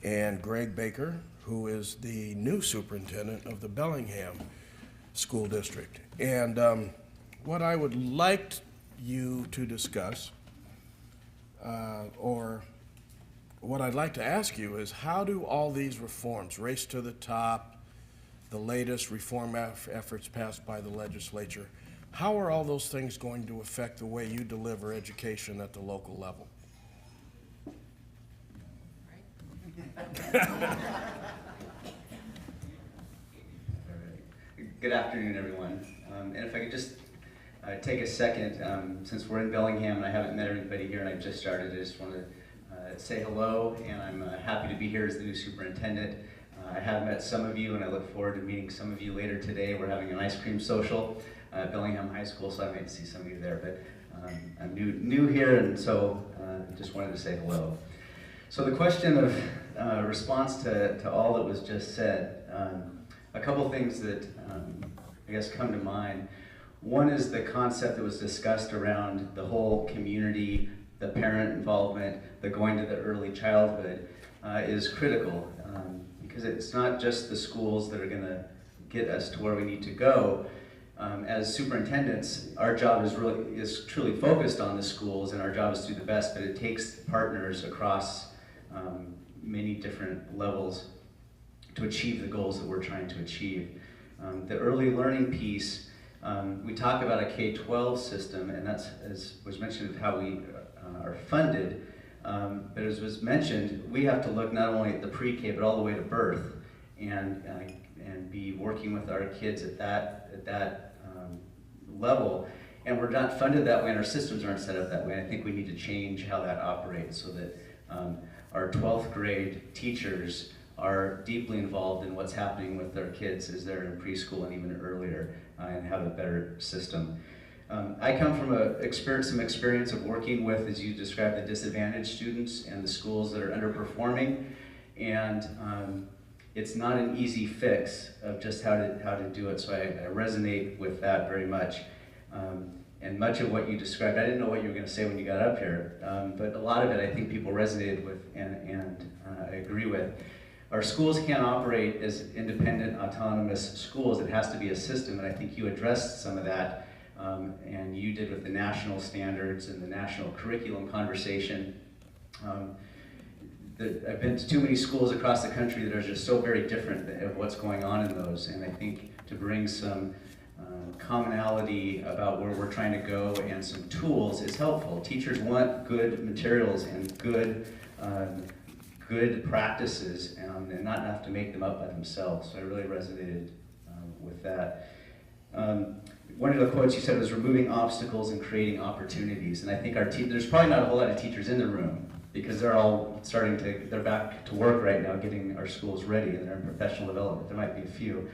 A: and Greg Baker, who is the new superintendent of the Bellingham School District. And what I would like you to discuss, or what I'd like to ask you is, how do all these reforms, Race to the Top, the latest reform efforts passed by the legislature, how are all those things going to affect the way you deliver education at the local level?
D: Good afternoon, everyone. And if I could just take a second, since we're in Bellingham and I haven't met everybody here and I just started, I just want to say hello, and I'm happy to be here as the new superintendent. I have met some of you, and I look forward to meeting some of you later today. We're having an ice cream social at Bellingham High School, so I might see some of you there. But I'm new here, and so just wanted to say hello. So the question of response to all that was just said, a couple things that I guess come to mind. One is the concept that was discussed around the whole community, the parent involvement, the going to the early childhood is critical, because it's not just the schools that are going to get us to where we need to go. As superintendents, our job is truly focused on the schools, and our job is to do the best, but it takes partners across many different levels to achieve the goals that we're trying to achieve. The early learning piece, we talk about a K-12 system, and that's, as was mentioned, of how we are funded. But as was mentioned, we have to look not only at the pre-K, but all the way to birth, and be working with our kids at that level. And we're not funded that way, and our systems aren't set up that way. I think we need to change how that operates so that our 12th grade teachers are deeply involved in what's happening with their kids as they're in preschool and even earlier, and have a better system. I come from some experience of working with, as you described, the disadvantaged students and the schools that are underperforming, and it's not an easy fix of just how to do it, so I resonate with that very much. And much of what you described, I didn't know what you were going to say when you got up here, but a lot of it I think people resonated with and I agree with. Our schools can't operate as independent, autonomous schools. It has to be a system, and I think you addressed some of that, and you did with the national standards and the national curriculum conversation. I've been to too many schools across the country that are just so very different of what's going on in those, and I think to bring some commonality about where we're trying to go and some tools is helpful. Teachers want good materials and good practices, and not have to make them up by themselves. So I really resonated with that. One of the quotes you said was removing obstacles and creating opportunities. And I think there's probably not a whole lot of teachers in the room because they're all they're back to work right now getting our schools ready and they're in professional development. There might be a few.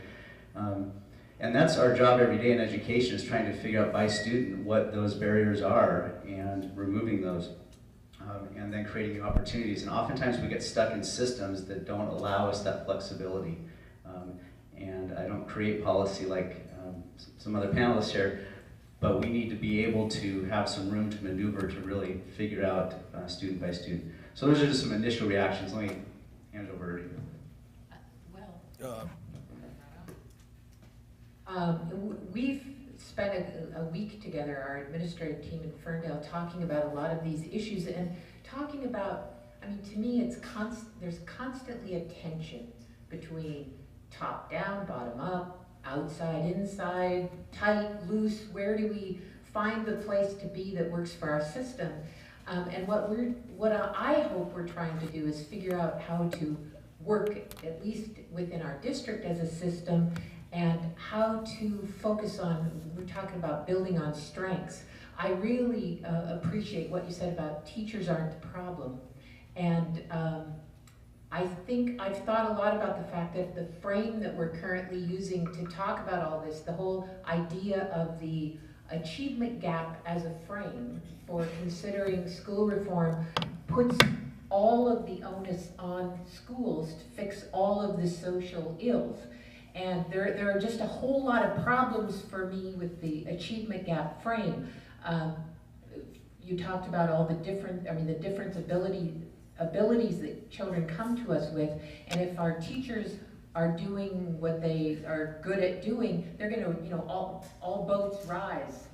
D: And that's our job every day in education, is trying to figure out by student what those barriers are and removing those. And then creating new opportunities. And oftentimes we get stuck in systems that don't allow us that flexibility. And I don't create policy like some other panelists here, but we need to be able to have some room to maneuver to really figure out student by student. So those are just some initial reactions. Let me hand it over to you.
E: We've spent a week together, our administrative team in Ferndale, talking about a lot of these issues and talking about, I mean, to me, there's constantly a tension between top down, bottom up, outside, inside, tight, loose. Where do we find the place to be that works for our system? And what I hope we're trying to do is figure out how to work, at least within our district as a system, and how to focus on, we're talking about building on strengths. I really appreciate what you said about teachers aren't the problem. And I think I've thought a lot about the fact that the frame that we're currently using to talk about all this, the whole idea of the achievement gap as a frame for considering school reform, puts all of the onus on schools to fix all of the social ills. And there are just a whole lot of problems for me with the achievement gap frame. You talked about all the different, the different abilities that children come to us with, and if our teachers are doing what they are good at doing, they're going to, all boats rise.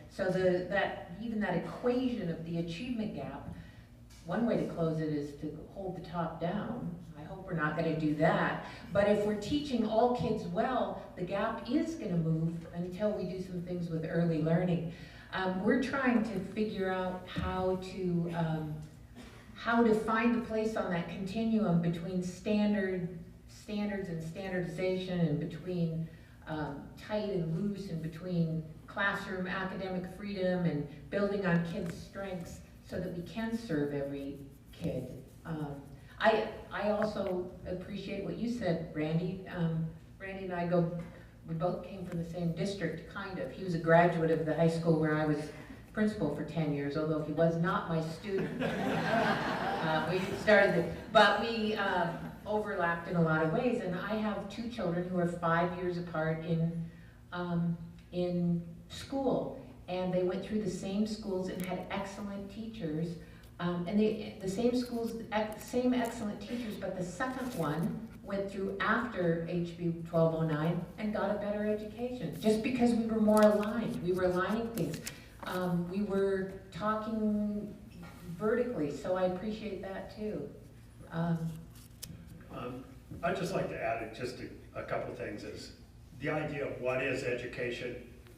E: So even that equation of the achievement gap, one way to close it is to hold the top down. I hope we're not going to do that. But if we're teaching all kids well, the gap is going to move until we do some things with early learning. We're trying to figure out how to find the place on that continuum between standards and standardization, and between tight and loose, and between classroom academic freedom and building on kids' strengths, so that we can serve every kid. I also appreciate what you said, Randy. Randy and I we both came from the same district, kind of. He was a graduate of the high school where I was principal for 10 years, although he was not my student. We started it, but we overlapped in a lot of ways, and I have two children who are 5 years apart in school, and they went through the same schools and had excellent teachers, and the same schools, same excellent teachers, but the second one went through after HB 1209 and got a better education, just because we were more aligned. We were aligning things. We were talking vertically, so I appreciate that too.
C: I'd just like to add just a couple things is the idea of what is education.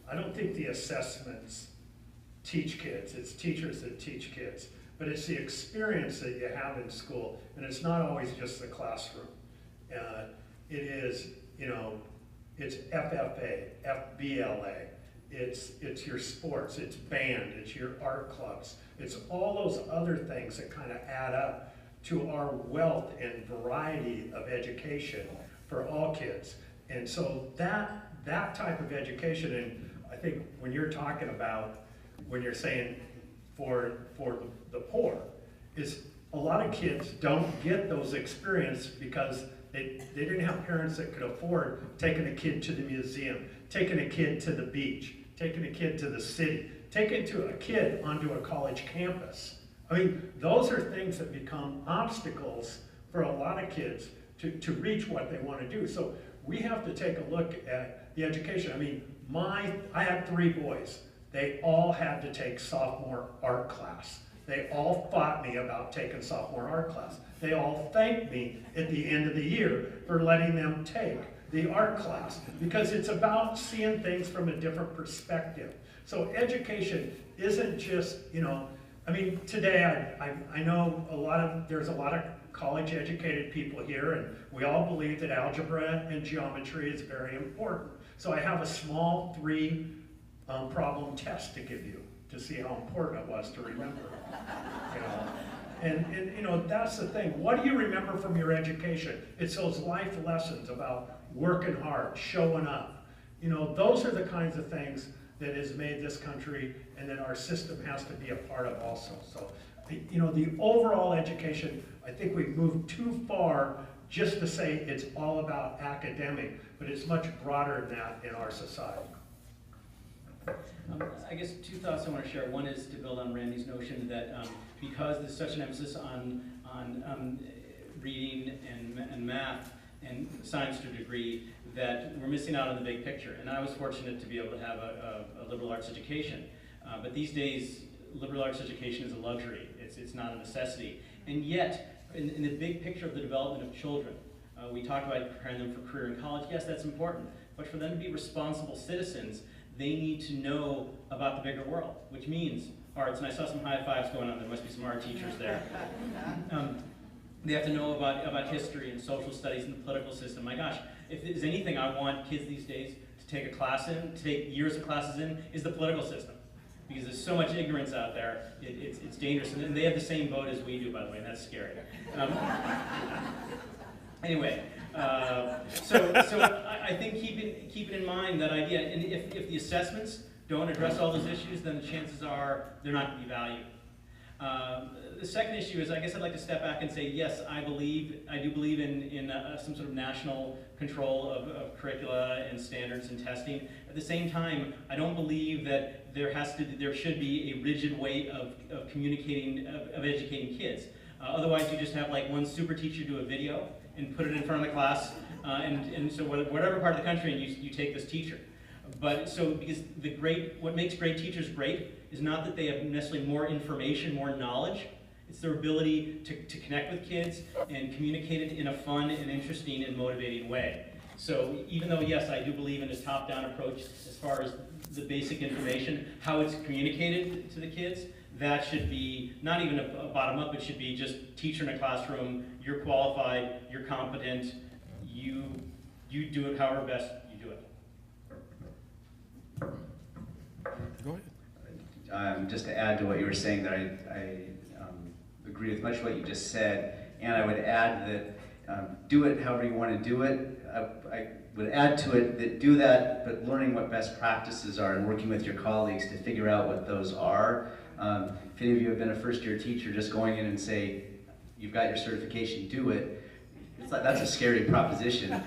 C: I don't think the assessments teach kids, it's teachers that teach kids, but it's the experience that you have in school, and it's not always just the classroom. It is, it's FFA, FBLA, it's your sports, it's band, it's your art clubs, it's all those other things that kind of add up to our wealth and variety of education for all kids. And so that type of education, and I think when you're talking about, when you're saying for the poor, is a lot of kids don't get those experiences because they didn't have parents that could afford taking a kid to the museum, taking a kid to the beach, taking a kid to the city, taking a kid onto a college campus. I mean, those are things that become obstacles for a lot of kids to reach what they want to do. So we have to take a look at the education. I mean, I had 3 boys. They all had to take sophomore art class. They all fought me about taking sophomore art class. They all thanked me at the end of the year for letting them take the art class, because it's about seeing things from a different perspective. So education isn't just, I mean, today I know there's a lot of college educated people here, and we all believe that algebra and geometry is very important. So I have a small 3 problem test to give you to see how important it was to remember. And that's the thing. What do you remember from your education? It's those life lessons about working hard, showing up. Those are the kinds of things that has made this country and that our system has to be a part of also. So, the overall education, I think we've moved too far just to say it's all about academic, but it's much broader than that in our society.
B: I guess 2 thoughts I want to share. One is to build on Randy's notion that because there's such an emphasis on reading and math and science to a degree, that we're missing out on the big picture. And I was fortunate to be able to have a liberal arts education. But these days, liberal arts education is a luxury. It's not a necessity. And yet, in the big picture of the development of children, we talked about preparing them for career in college. Yes, that's important. But for them to be responsible citizens, they need to know about the bigger world, which means arts. And I saw some high fives going on. There must be some art teachers there. They have to know about history and social studies and the political system. My gosh, if there's anything I want kids these days to take a class in, to take years of classes in, is the political system. Because there's so much ignorance out there, it's dangerous. And they have the same vote as we do, by the way, and that's scary. Anyway, so I think keeping in mind that idea, and if the assessments don't address all those issues, then the chances are they're not going to be valued. The second issue is, I guess I'd like to step back and say, yes, I do believe in some sort of national control of curricula and standards and testing. At the same time, I don't believe that there should be a rigid way of communicating, of educating kids. Otherwise, you just have like one super teacher do a video and put it in front of the class, and so whatever part of the country, and you take this teacher. But so, because what makes great teachers great is not that they have necessarily more information, more knowledge. It's their ability to connect with kids and communicate it in a fun and interesting and motivating way. So even though, yes, I do believe in a top-down approach as far as the basic information, how it's communicated to the kids, that should be not even a bottom-up, it should be just teacher in a classroom, you're qualified, you're competent, you do it however best you do it.
A: Go ahead.
D: Just to add to what you were saying, that I agree with much of what you just said, and I would add that do it however you want to do it. I would add to it that do that, but learning what best practices are and working with your colleagues to figure out what those are. If any of you have been a first-year teacher, just going in and say, you've got your certification, do it. It's like, that's a scary proposition.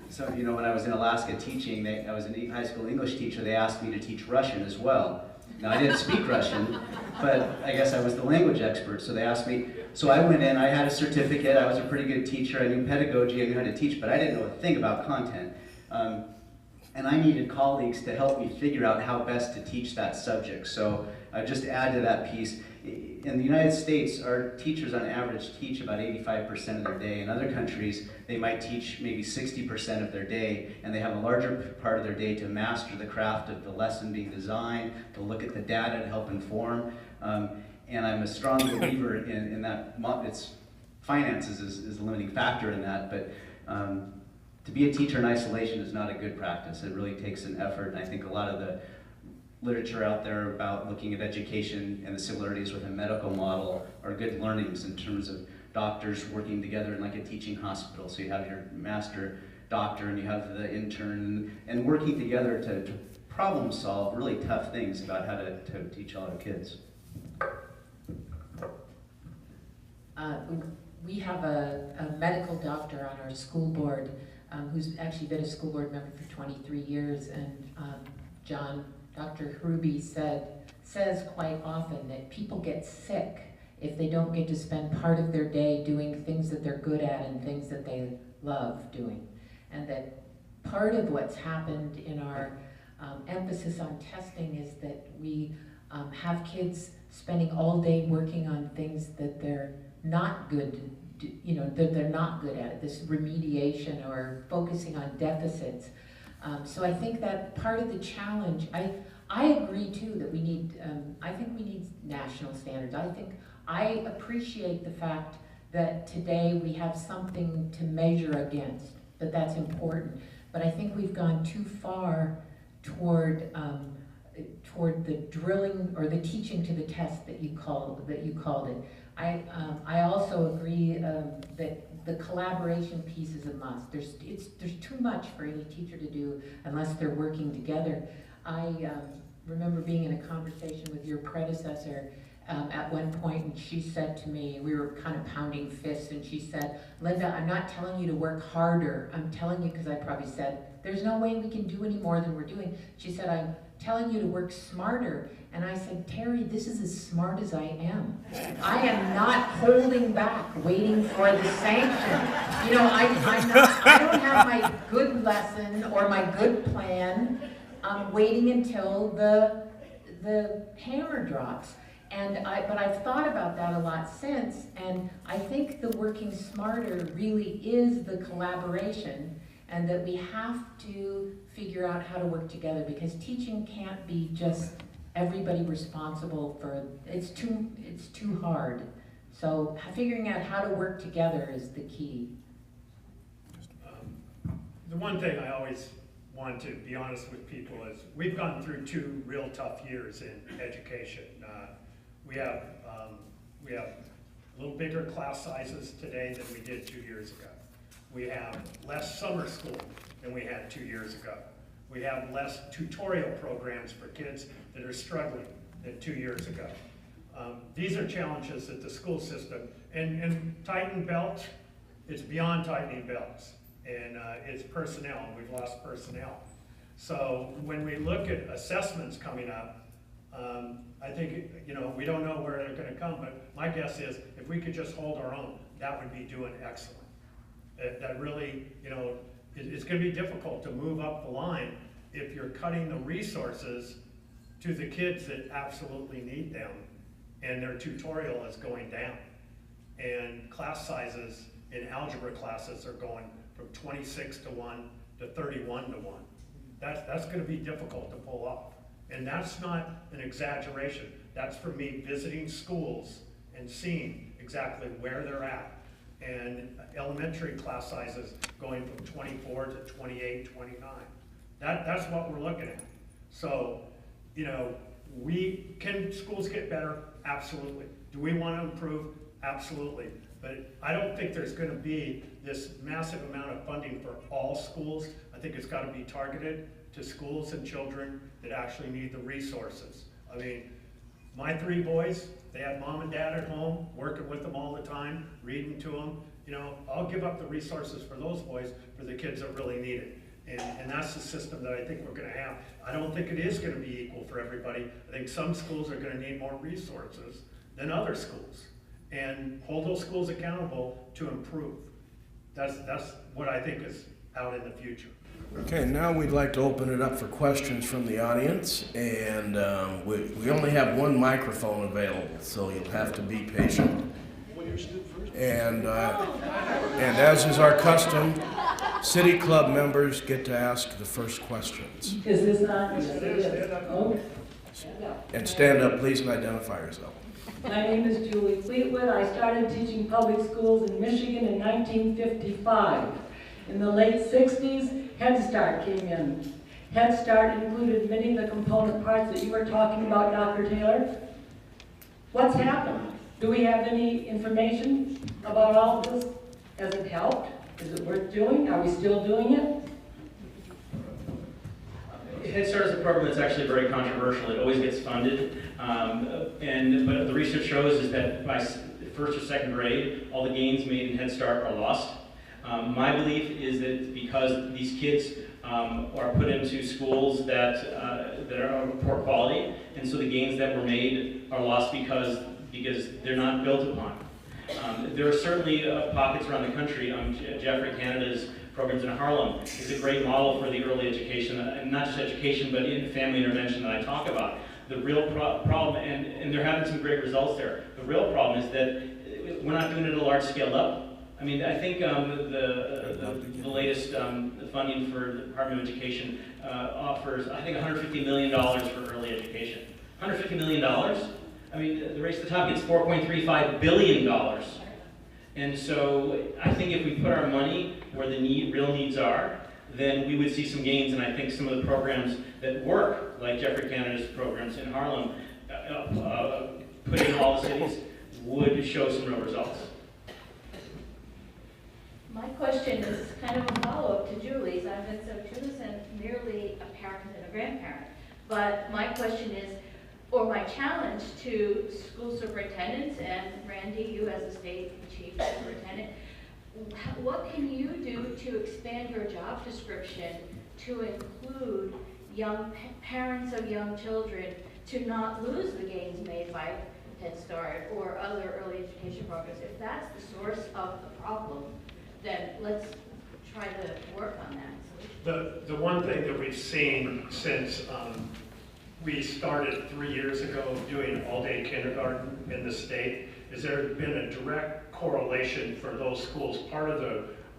D: So, you know, when I was in Alaska teaching, I was a high school English teacher, they asked me to teach Russian as well. Now, I didn't speak Russian, but I guess I was the language expert, so they asked me. So I went in, I had a certificate, I was a pretty good teacher, I knew pedagogy, I knew how to teach, but I didn't know a thing about content. And I needed colleagues to help me figure out how best to teach that subject. So just to add to that piece, in the United States, our teachers on average teach about 85% of their day. In other countries, they might teach maybe 60% of their day, and they have a larger part of their day to master the craft of the lesson being designed, to look at the data to help inform. And I'm a strong believer in that. It's finances is a limiting factor in that, but to be a teacher in isolation is not a good practice. It really takes an effort, and I think a lot of the literature out there about looking at education and the similarities with a medical model are good learnings in terms of doctors working together in like a teaching hospital. So you have your master doctor and you have the intern and working together to problem solve really tough things about how to teach all our kids.
E: We have a medical doctor on our school board who's actually been a school board member for 23 years, and Dr. Hruby says quite often that people get sick if they don't get to spend part of their day doing things that they're good at and things that they love doing. And that part of what's happened in our emphasis on testing is that we have kids spending all day working on things that they're not good, that they're not good at, this remediation or focusing on deficits. So I think that part of the challenge, I agree too that we need, I think we need national standards. I appreciate the fact that today we have something to measure against, that's important. But I think we've gone too far toward the drilling or the teaching to the test that you called it. I also agree that the collaboration piece is a must. There's too much for any teacher to do unless they're working together. I remember being in a conversation with your predecessor at one point, and she said to me, we were kind of pounding fists, and she said, "Linda, I'm not telling you to work harder. I'm telling you," because I probably said, "There's no way we can do any more than we're doing." She said, "I'm telling you to work smarter." And I said, "Terry, this is as smart as I am. I am not holding back, waiting for the sanction. You know, I don't have my good lesson or my good plan waiting until the hammer drops." But I've thought about that a lot since, and I think the working smarter really is the collaboration, and that we have to figure out how to work together, because teaching can't be just everybody responsible for, it's too hard. So figuring out how to work together is the key.
C: The one thing I always want to be honest with people is we've gone through 2 real tough years in education. We have a little bigger class sizes today than we did 2 years ago. We have less summer school than we had 2 years ago. We have less tutorial programs for kids that are struggling than 2 years ago. These are challenges that the school system, and tighten belts, it's beyond tightening belts. And it's personnel, and we've lost personnel. So when we look at assessments coming up, I think, we don't know where they're gonna come, but my guess is if we could just hold our own, that would be doing excellent. That really, it's gonna be difficult to move up the line if you're cutting the resources to the kids that absolutely need them, and their tutorial is going down. And class sizes in algebra classes are going from 26-1 to 31-1. That's gonna be difficult to pull off. And that's not an exaggeration. That's for me visiting schools and seeing exactly where they're at. And elementary class sizes going from 24 to 28, 29. That's what we're looking at. So, can schools get better? Absolutely. Do we want to improve? Absolutely. But I don't think there's going to be this massive amount of funding for all schools. I think it's got to be targeted to schools and children that actually need the resources. I mean, my 3 boys, they had mom and dad at home, working with them all the time, reading to them. You know, I'll give up the resources for those boys for the kids that really need it. And that's the system that I think we're going to have. I don't think it is going to be equal for everybody. I think some schools are going to need more resources than other schools. And hold those schools accountable to improve. That's what I think is out in the future.
A: Okay, now we'd like to open it up for questions from the audience, and we only have 1 microphone available, so you'll have to be patient. And as is our custom, City Club members get to ask the first questions.
F: Is this on? Yes, it is. Okay.
A: And stand up, please, and identify yourself.
F: My name is Julie Fleetwood. I started teaching public schools in Michigan in 1955. In the late 60s, Head Start came in. Head Start included many of the component parts that you were talking about, Dr. Taylor. What's happened? Do we have any information about all of this? Has it helped? Is it worth doing? Are we still doing it?
B: Head Start is a program that's actually very controversial. It always gets funded, but the research shows is that by 1st or 2nd grade, all the gains made in Head Start are lost. My belief is that because these kids are put into schools that are of poor quality, and so the gains that were made are lost because they're not built upon. There are certainly pockets around the country. Jeffrey Canada's programs in Harlem is a great model for the early education, and not just education, but in family intervention that I talk about. The real problem, and they're having some great results there, the real problem is that we're not doing it at a large scale up. I mean, I think the latest funding for the Department of Education offers, I think, $150 million for early education. $150 million? I mean, the race to the top gets $4.35 billion. And so I think if we put our money where the real needs are, then we would see some gains. And I think some of the programs that work, like Jeffrey Canada's programs in Harlem, put in all the cities, would show some real results.
G: My question is kind of a follow-up to Julie's. I'm Ms. O'Tunis and merely a parent and a grandparent. But my question is, or my challenge to school superintendents, and Randy, you as a state chief superintendent, what can you do to expand your job description to include young parents of young children to not lose the gains made by Head Start or other early education programs? If that's the source of the problem, then let's try to work on that.
C: The one thing that we've seen since we started 3 years ago doing all-day kindergarten in the state is there's been a direct correlation for those schools. Part of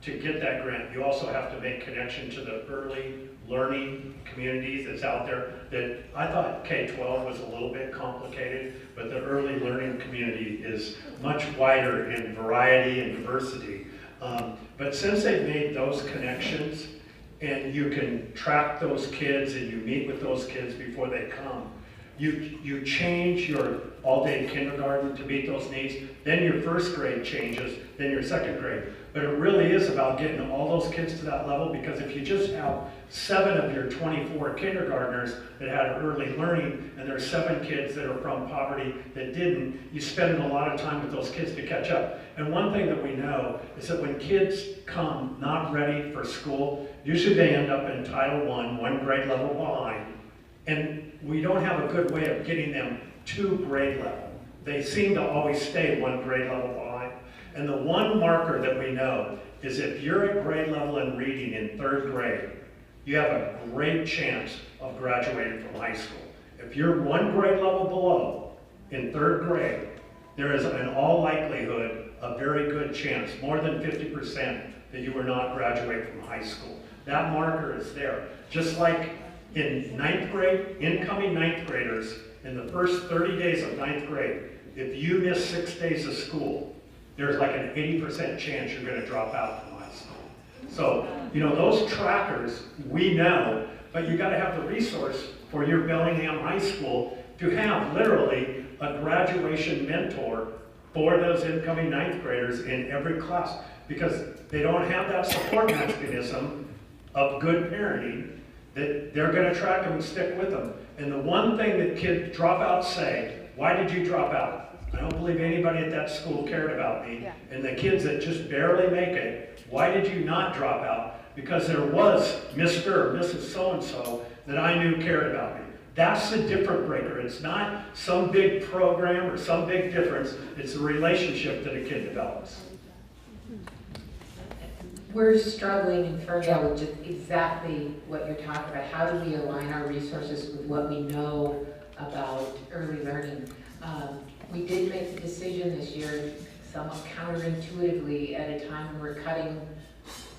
C: to get that grant, you also have to make connection to the early learning communities that's out there. That I thought K-12 was a little bit complicated, but the early learning community is much wider in variety and diversity. But since they've made those connections, and you can track those kids and you meet with those kids before they come, you change your all-day kindergarten to meet those needs, then your 1st grade changes, then your 2nd grade. But it really is about getting all those kids to that level, because if you just have 7 of your 24 kindergartners that had early learning, and there's 7 kids that are from poverty that didn't, you spend a lot of time with those kids to catch up. And one thing that we know is that when kids come not ready for school, usually they end up in Title I, 1 grade level behind, and we don't have a good way of getting them to grade level. They seem to always stay 1 grade level behind. And the one marker that we know is if you're at grade level in reading in 3rd grade, you have a great chance of graduating from high school. If you're 1 grade level below in 3rd grade, there is in all likelihood a very good chance, more than 50%, that you will not graduate from high school. That marker is there. Just like in 9th grade, incoming 9th graders, in the first 30 days of 9th grade, if you miss 6 days of school, there's like an 80% chance you're going to drop out from high school. So, you know, those trackers, we know, but you got to have the resource for your Bellingham High School to have literally a graduation mentor for those incoming ninth graders in every class, because they don't have that support mechanism of good parenting that they're going to track them and stick with them. And the one thing that kids dropouts say, why did you drop out? I don't believe anybody at that school cared about me. Yeah. And the kids that just barely make it, why did you not drop out? Because there was Mr. or Mrs. So-and-so that I knew cared about me. That's the difference breaker. It's not some big program or some big difference. It's the relationship that a kid develops.
E: We're struggling in Ferndale with just exactly what you're talking about. How do we align our resources with what we know about early learning? We did make the decision this year, somewhat counterintuitively, at a time when we're cutting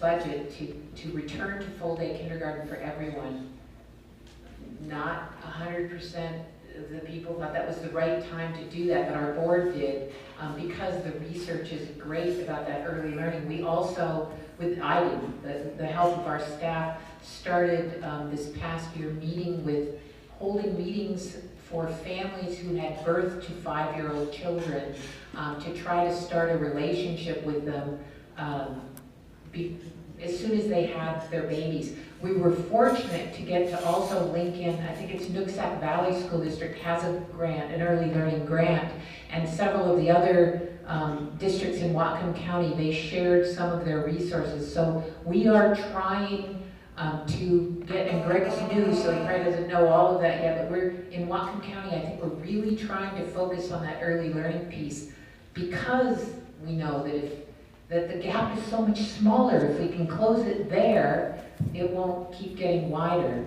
E: budget to return to full-day kindergarten for everyone. Not 100% of the people thought that was the right time to do that, but our board did, because the research is great about that early learning. We also, with the help of our staff, started this past year holding meetings for families who had birth to 5-year-old children, to try to start a relationship with them as soon as they had their babies. We were fortunate to get to also link in, I think it's Nooksack Valley School District has a grant, an early learning grant, and several of the other districts in Whatcom County, they shared some of their resources. So we are trying to get, and Greg's new, so he probably doesn't know all of that yet, but we're in Whatcom County, I think we're really trying to focus on that early learning piece, because we know that the gap is so much smaller. If we can close it there, it won't keep getting wider.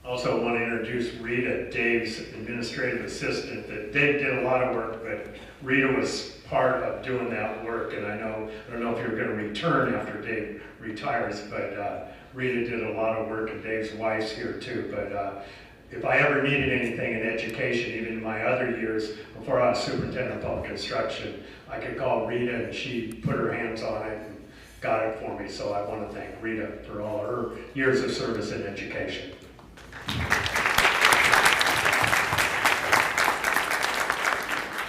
C: Also want to introduce Rita, Dave's administrative assistant. That Dave did a lot of work, but Rita was part of doing that work. And I don't know if you're going to return after Dave retires, but Rita did a lot of work, and Dave's wife's here too. But if I ever needed anything in education, even in my other years before I was superintendent of public instruction, I could call Rita and she put her hands on it and got it for me. So I want to thank Rita for all her years of service in education.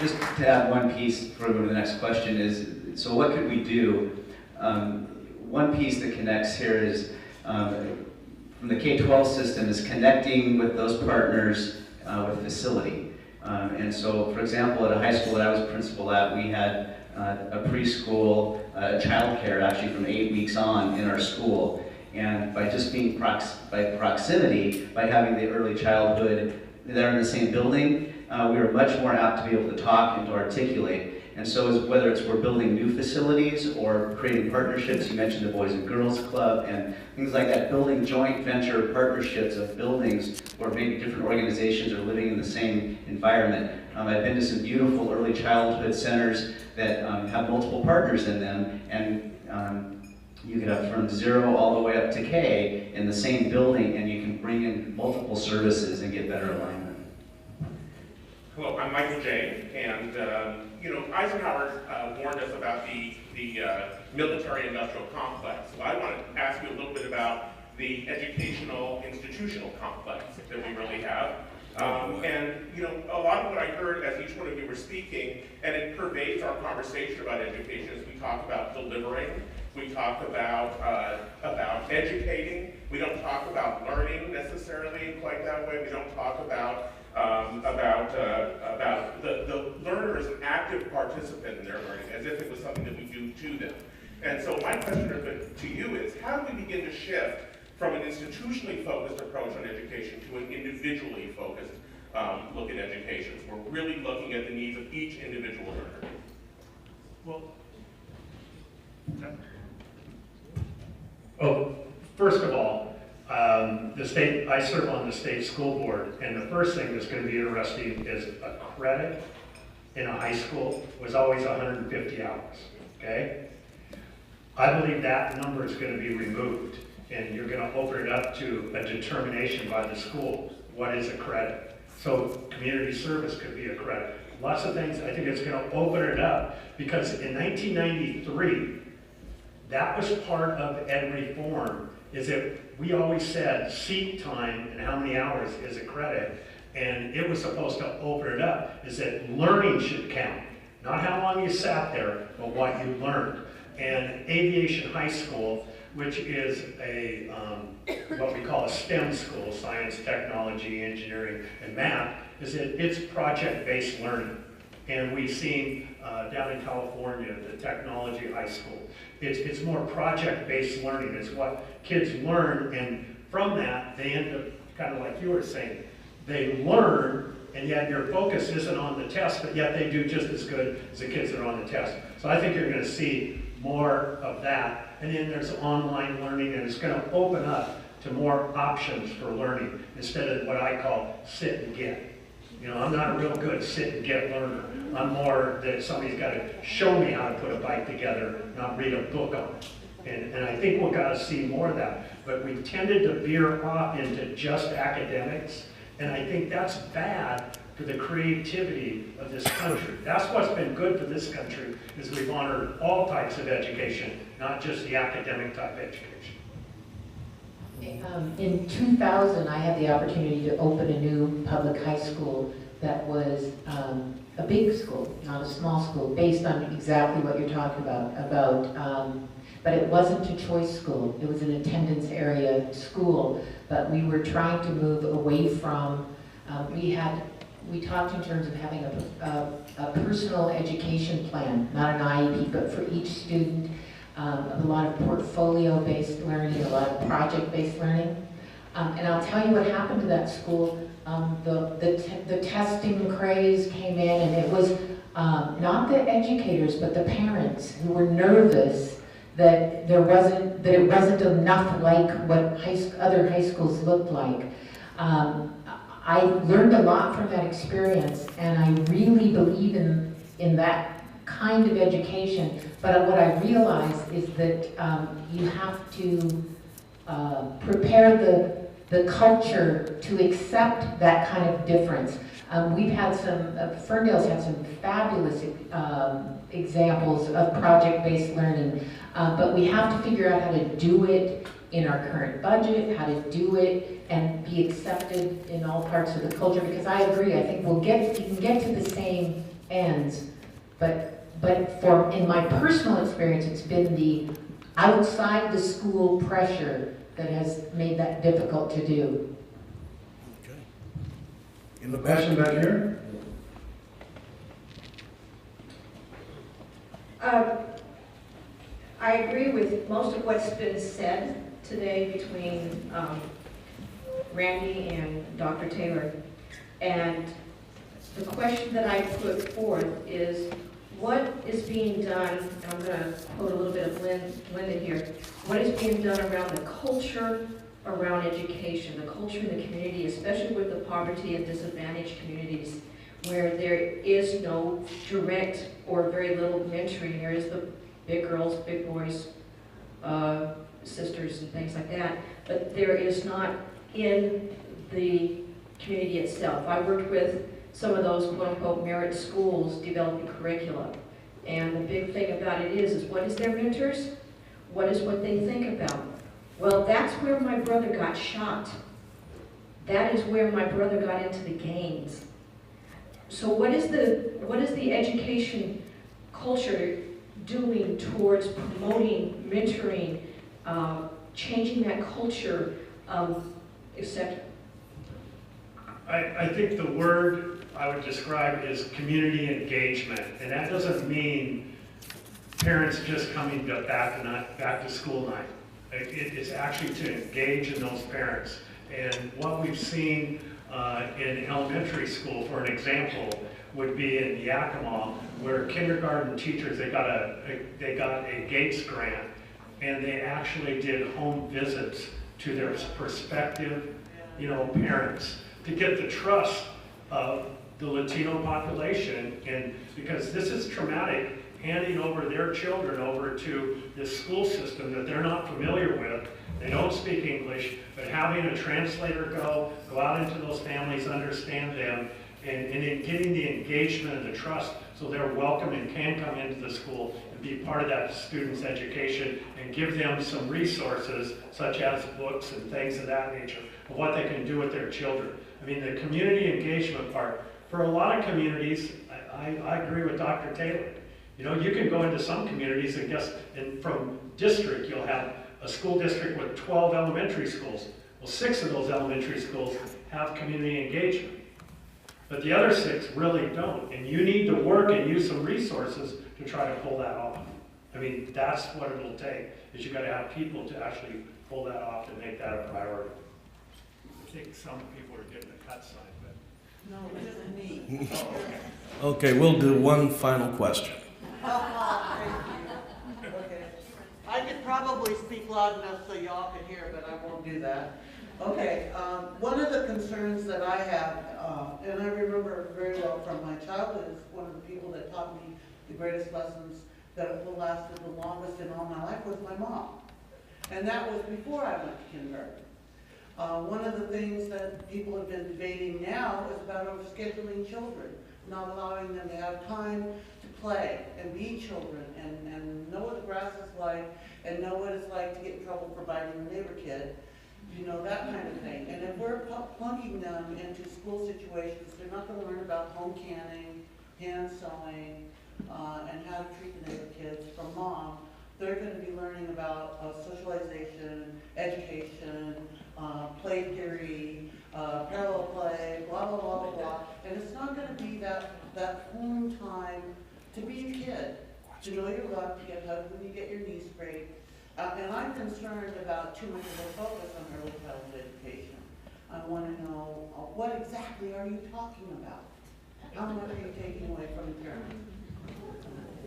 D: Just to add one piece before we go to the next question is, so what could we do? One piece that connects here is, from the K-12 system, is connecting with those partners with facility. And so, for example, at a high school that I was principal at, we had a preschool, childcare actually from 8 weeks on in our school. And by just being by proximity, by having the early childhood there in the same building, we were much more apt to be able to talk and to articulate. And so whether it's we're building new facilities or creating partnerships, you mentioned the Boys and Girls Club and things like that, building joint venture partnerships of buildings where maybe different organizations are living in the same environment. I've been to some beautiful early childhood centers that have multiple partners in them, and you could have from 0 all the way up to K in the same building, and you can bring in multiple services and get better alignment.
H: Hello, I'm Michael J. And Eisenhower warned us about the military-industrial complex. So I want to ask you a little bit about the educational institutional complex that we really have. A lot of what I heard as each one of you were speaking, and it pervades our conversation about education, is we talk about delivering, we talk about educating, we don't talk about learning necessarily quite that way, we don't talk about the learner as an active participant in their learning, as if it was something that we do to them. And so my question to you is, how do we begin to shift from an institutionally focused approach on education to an individually focused look at education? So we're really looking at the needs of each individual learner.
C: Well, first of all, I serve on the state school board, and the first thing that's going to be interesting is a credit in a high school was always 150 hours, okay? I believe that number is going to be removed, and you're going to open it up to a determination by the school. What is a credit? So community service could be a credit. Lots of things. I think it's going to open it up, because in 1993, that was part of ed reform, is that we always said seat time and how many hours is a credit. and it was supposed to open it up, is that learning should count. Not how long you sat there, but what you learned. And Aviation High School, which is a what we call a STEM school, science, technology, engineering, and math, is that it's project-based learning. And we've seen down in California, the technology high school, it's more project-based learning. It's what kids learn, and from that, they end up, kind of like you were saying, they learn, and yet their focus isn't on the test, but yet they do just as good as the kids that are on the test. So I think you're going to see more of that. And then there's online learning, and it's going to open up to more options for learning instead of what I call sit and get. You know, I'm not a real good sit and get learner. I'm more that somebody's got to show me how to put a bike together, not read a book on it. And I think we've got to see more of that. But we tended to veer off into just academics, and I think that's bad for the creativity of this country. That's what's been good for this country, is we've honored all types of education, not just the academic type education.
E: In 2000, I had the opportunity to open a new public high school that was a big school, not a small school, based on exactly what you're talking about, but it wasn't a choice school. It was an attendance area school, but we were trying to move away from, we talked in terms of having a personal education plan, not an IEP, but for each student, a lot of portfolio-based learning, a lot of project-based learning. And I'll tell you what happened to that school. The testing craze came in, and it was not the educators, but the parents who were nervous that it wasn't enough like what other high schools looked like. I learned a lot from that experience, and I really believe in that kind of education. But what I realized is that you have to prepare the culture to accept that kind of difference. We've had Ferndale's had some fabulous examples of project-based learning, but we have to figure out how to do it in our current budget, how to do it and be accepted in all parts of the culture, because I agree, I think you can get to the same ends, but in my personal experience, it's been the outside the school pressure that has made that difficult to do.
A: Okay. In the
C: Question back here?
I: I agree with most of what's been said today between Randy and Dr. Taylor. And the question that I put forth is, what is being done, and I'm going to quote a little bit of Linda here, what is being done around the culture around education, the culture in the community, especially with the poverty and disadvantaged communities, where there is no direct or very little mentoring. There is the big girls, big boys, sisters and things like that, but there is not in the community itself. I worked with some of those quote-unquote merit schools developing curricula, and the big thing about it is what is their mentors? What is what they think about? Well, that's where my brother got shot. That is where my brother got into the gangs. So what is the education culture doing towards promoting, mentoring, changing that culture, etc.?
C: I think the word I would describe is community engagement, and that doesn't mean parents just coming to back to school night. It's actually to engage in those parents. And what we've seen in elementary school, for an example, would be in Yakima, where kindergarten teachers, they got a Gates grant, and they actually did home visits to their prospective, parents to get the trust of the Latino population. And because this is traumatic, handing over their children over to this school system that they're not familiar with. They don't speak English, but having a translator go out into those families, understand them, and in getting the engagement and the trust so they're welcome and can come into the school and and be part of that student's education and give them some resources such as books and things of that nature of what they can do with their children. I mean, the community engagement part, for a lot of communities, I agree with Dr. Taylor. You know, you can go into some communities and guess, and from district, you'll have a school district with 12 elementary schools. Well, 6 of those elementary schools have community engagement, but the other 6 really don't. And you need to work and use some resources to try to pull that off. I mean, that's what it'll take, is you gotta have people to actually pull that off and make that a priority. I think some people are getting a cut sign, but.
J: No, it isn't me.
A: Okay, we'll do one final question.
J: Okay. I could probably speak loud enough so y'all can hear, but I won't do that. Okay, one of the concerns that I have, and I remember very well from my childhood, is one of the people that taught me the greatest lessons that lasted the longest in all my life was my mom. And that was before I went to kindergarten. One of the things that people have been debating now is about overscheduling children, not allowing them to have time to play and be children and know what the grass is like and know what it's like to get in trouble for biting the neighbor kid, you know, that kind of thing. And if we're plunking them into school situations, they're not going to learn about home canning, hand sewing, and how to treat the neighbor kids from mom. They're going to be learning about socialization, education, play theory, parallel play, blah, blah, blah, blah, blah. And it's not going to be that home time to be a kid, to know your luck, to get hugged when you get your knees scraped. And I'm concerned about too much of a focus on early childhood education. I want to know, what exactly are you talking about? How much are you taking away from the parents?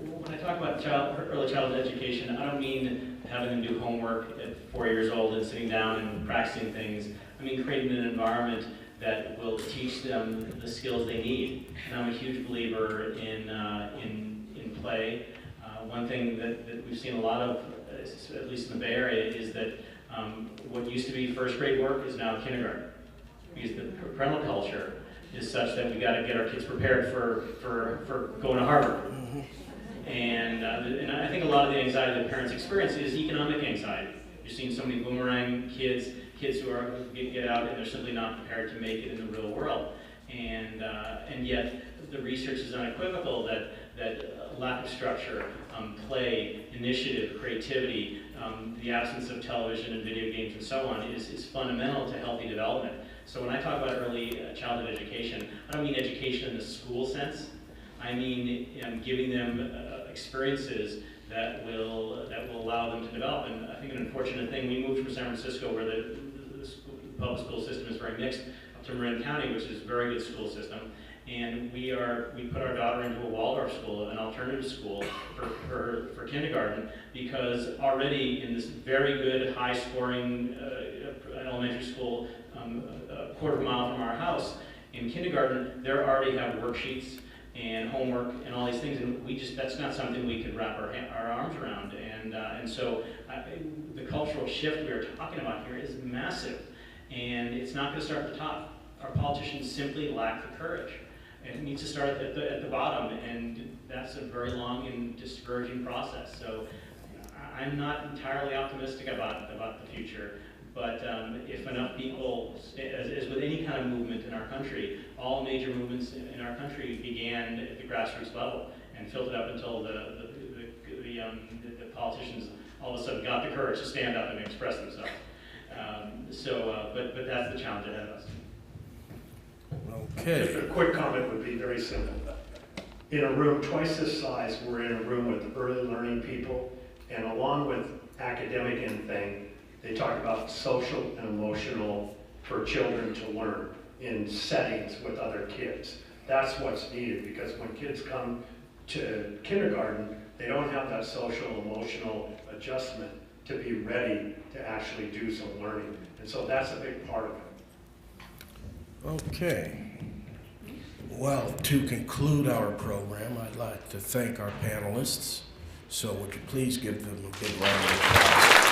B: When I talk about early childhood education, I don't mean having them do homework at 4 years old and sitting down and practicing things. I mean creating an environment that will teach them the skills they need. And I'm a huge believer in play. One thing that we've seen a lot of, at least in the Bay Area, is that what used to be first grade work is now kindergarten. Because the parental culture is such that we got to get our kids prepared for going to Harvard. And I think a lot of the anxiety that parents experience is economic anxiety. You're seeing so many boomerang kids who get out and they're simply not prepared to make it in the real world. And yet the research is unequivocal that lack of structure, play, initiative, creativity, the absence of television and video games and so on is fundamental to healthy development. So when I talk about early childhood education, I don't mean education in the school sense. I mean giving them experiences that will allow them to develop. And I think an unfortunate thing, we moved from San Francisco where the public school system is very mixed up to Marin County, which is a very good school system. And we put our daughter into a Waldorf school, an alternative school for kindergarten, because already in this very good high scoring elementary school a quarter of a mile from our house, in kindergarten, they already have worksheets and homework and all these things, and that's not something we could wrap our arms around. And so the cultural shift we are talking about here is massive, and it's not going to start at the top. Our politicians simply lack the courage. It needs to start at the bottom, and that's a very long and discouraging process. So I'm not entirely optimistic about the future. But if enough people, as with any kind of movement in our country, all major movements in our country began at the grassroots level and filtered up until the politicians all of a sudden got the courage to stand up and express themselves. But that's the challenge ahead of us.
A: Okay.
C: Just a quick comment would be very simple. In a room twice this size, we're in a room with early learning people, and along with academic and thing, they talk about social and emotional for children to learn in settings with other kids. That's what's needed, because when kids come to kindergarten, they don't have that social emotional adjustment to be ready to actually do some learning. And so that's a big part of it.
A: Okay. Well, to conclude our program, I'd like to thank our panelists. So would you please give them a big round of applause?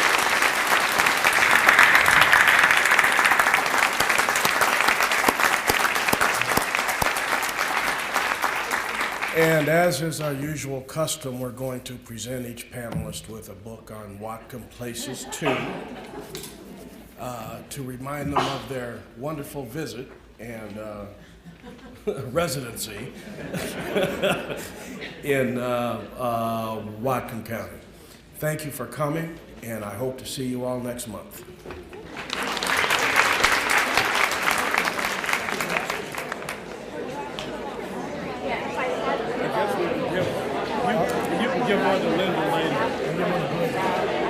A: And as is our usual custom, we're going to present each panelist with a book on Whatcom Places 2 to remind them of their wonderful visit and residency in Whatcom County. Thank you for coming, and I hope to see you all next month.
K: You can give one to Linda later.